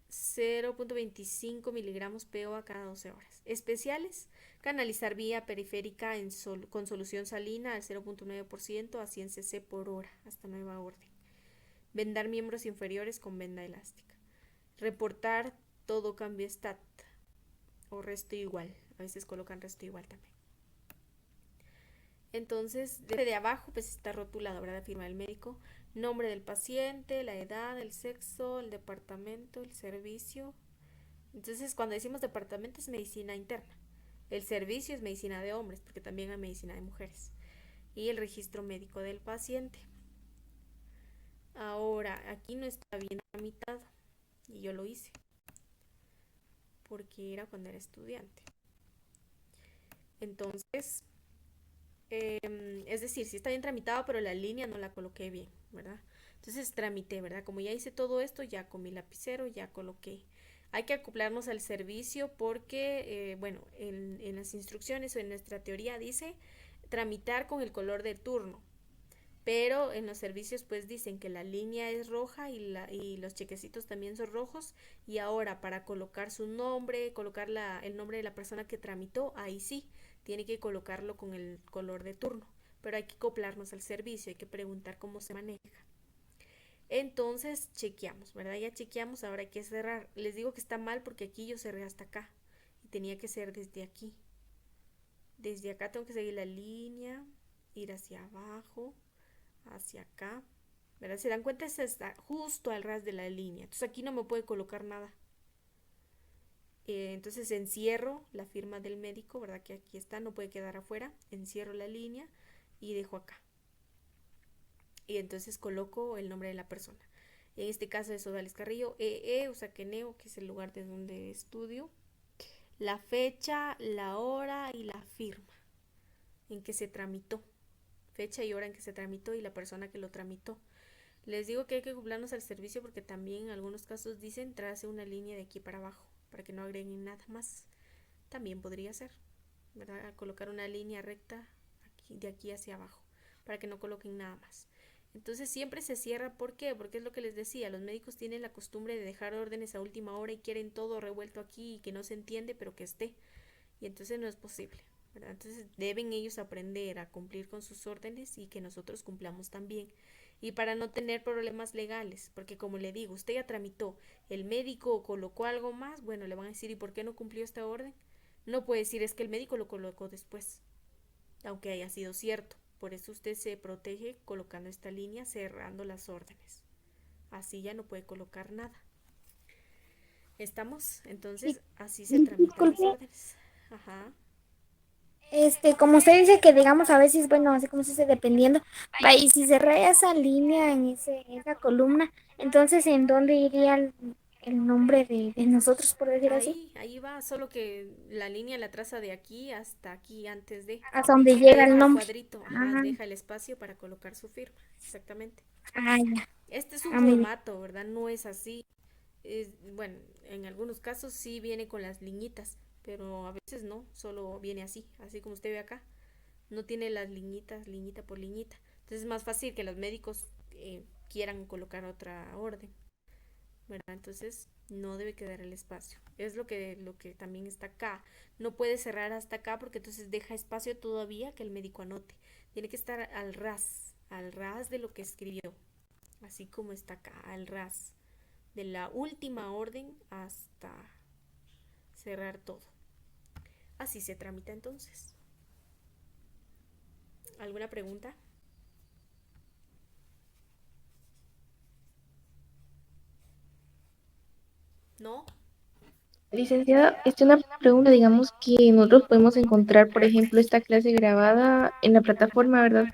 0.25 miligramos PO a cada 12 horas. Especiales, canalizar vía periférica con solución salina al 0.9% a 100 cc por hora hasta nueva orden. Vendar miembros inferiores con venda elástica. Reportar todo cambio stat o resto igual. A veces colocan resto igual también. Entonces, de abajo pues está rotulado, ¿verdad? Firma del médico, nombre del paciente, la edad, el sexo, el departamento, el servicio. Entonces, cuando decimos departamento es medicina interna. El servicio es medicina de hombres, porque también hay medicina de mujeres. Y el registro médico del paciente. Ahora, aquí no está bien tramitado. Y yo lo hice. Porque era cuando era estudiante. Entonces, es decir, sí está bien tramitado, pero la línea no la coloqué bien, ¿verdad? Entonces tramité, ¿verdad? Como ya hice todo esto, ya con mi lapicero, ya coloqué. Hay que acoplarnos al servicio porque, bueno, en las instrucciones o en nuestra teoría dice tramitar con el color de turno. Pero en los servicios pues dicen que la línea es roja y los chequecitos también son rojos. Y ahora para colocar su nombre, colocar el nombre de la persona que tramitó, ahí sí, tiene que colocarlo con el color de turno. Pero hay que acoplarnos al servicio, hay que preguntar cómo se maneja. Entonces chequeamos, ¿verdad? Ya chequeamos, ahora hay que cerrar. Les digo que está mal porque aquí yo cerré hasta acá. Y tenía que ser desde aquí. Desde acá tengo que seguir la línea, ir hacia abajo, hacia acá ¿verdad? Se dan cuenta, esta está justo al ras de la línea. Entonces aquí no me puede colocar nada. Entonces encierro la firma del médico, ¿verdad? Que aquí está, no puede quedar afuera. Encierro la línea y dejo acá. Y entonces coloco el nombre de la persona. En este caso es Odales Carrillo, Usaqueneo, que es el lugar de donde estudio, la fecha, la hora y la firma en que se tramitó. Fecha y hora en que se tramitó y la persona que lo tramitó. Les digo que hay que acoplarnos al servicio porque también en algunos casos dicen trace una línea de aquí para abajo para que no agreguen nada más. También podría ser, ¿verdad? Colocar una línea recta aquí, de aquí hacia abajo para que no coloquen nada más. Entonces siempre se cierra, ¿por qué? Porque es lo que les decía, los médicos tienen la costumbre de dejar órdenes a última hora y quieren todo revuelto aquí y que no se entiende, pero que esté. Y entonces no es posible, ¿verdad? Entonces deben ellos aprender a cumplir con sus órdenes y que nosotros cumplamos también. Y para no tener problemas legales, porque como le digo, usted ya tramitó, el médico colocó algo más, bueno, le van a decir, ¿y por qué no cumplió esta orden? No puede decir, es que el médico lo colocó después, aunque haya sido cierto. Por eso usted se protege colocando esta línea, cerrando las órdenes. Así ya no puede colocar nada. ¿Estamos? Entonces, así se tramitan las Disculpe, órdenes. Ajá. como usted dice que digamos a veces, bueno, así como se dice, dependiendo, va, y si se raya esa línea en esa columna, entonces ¿en dónde iría el nombre de nosotros, por decir así? Ahí va, solo que la línea la traza de aquí hasta aquí antes de. Hasta donde Y llega el deja el nombre. cuadrito, ajá, Ah, deja el espacio para colocar su firma. Exactamente. ya. Este es un Muy bien. formato, ¿verdad? No es así. Bueno, en algunos casos sí viene con las liñitas, pero a veces no, solo viene así, así como usted ve acá. No tiene las liñitas, liñita por liñita. Entonces es más fácil que los médicos quieran colocar otra orden, ¿verdad? Entonces no debe quedar el espacio. Es lo que también está acá. No puede cerrar hasta acá porque entonces deja espacio todavía que el médico anote. Tiene que estar al ras de lo que escribió, así como está acá, al ras de la última orden hasta cerrar todo. Así se tramita entonces. ¿Alguna pregunta? ¿No? Licenciada, una pregunta, digamos que nosotros podemos encontrar, por ejemplo, esta clase grabada en la plataforma, ¿verdad?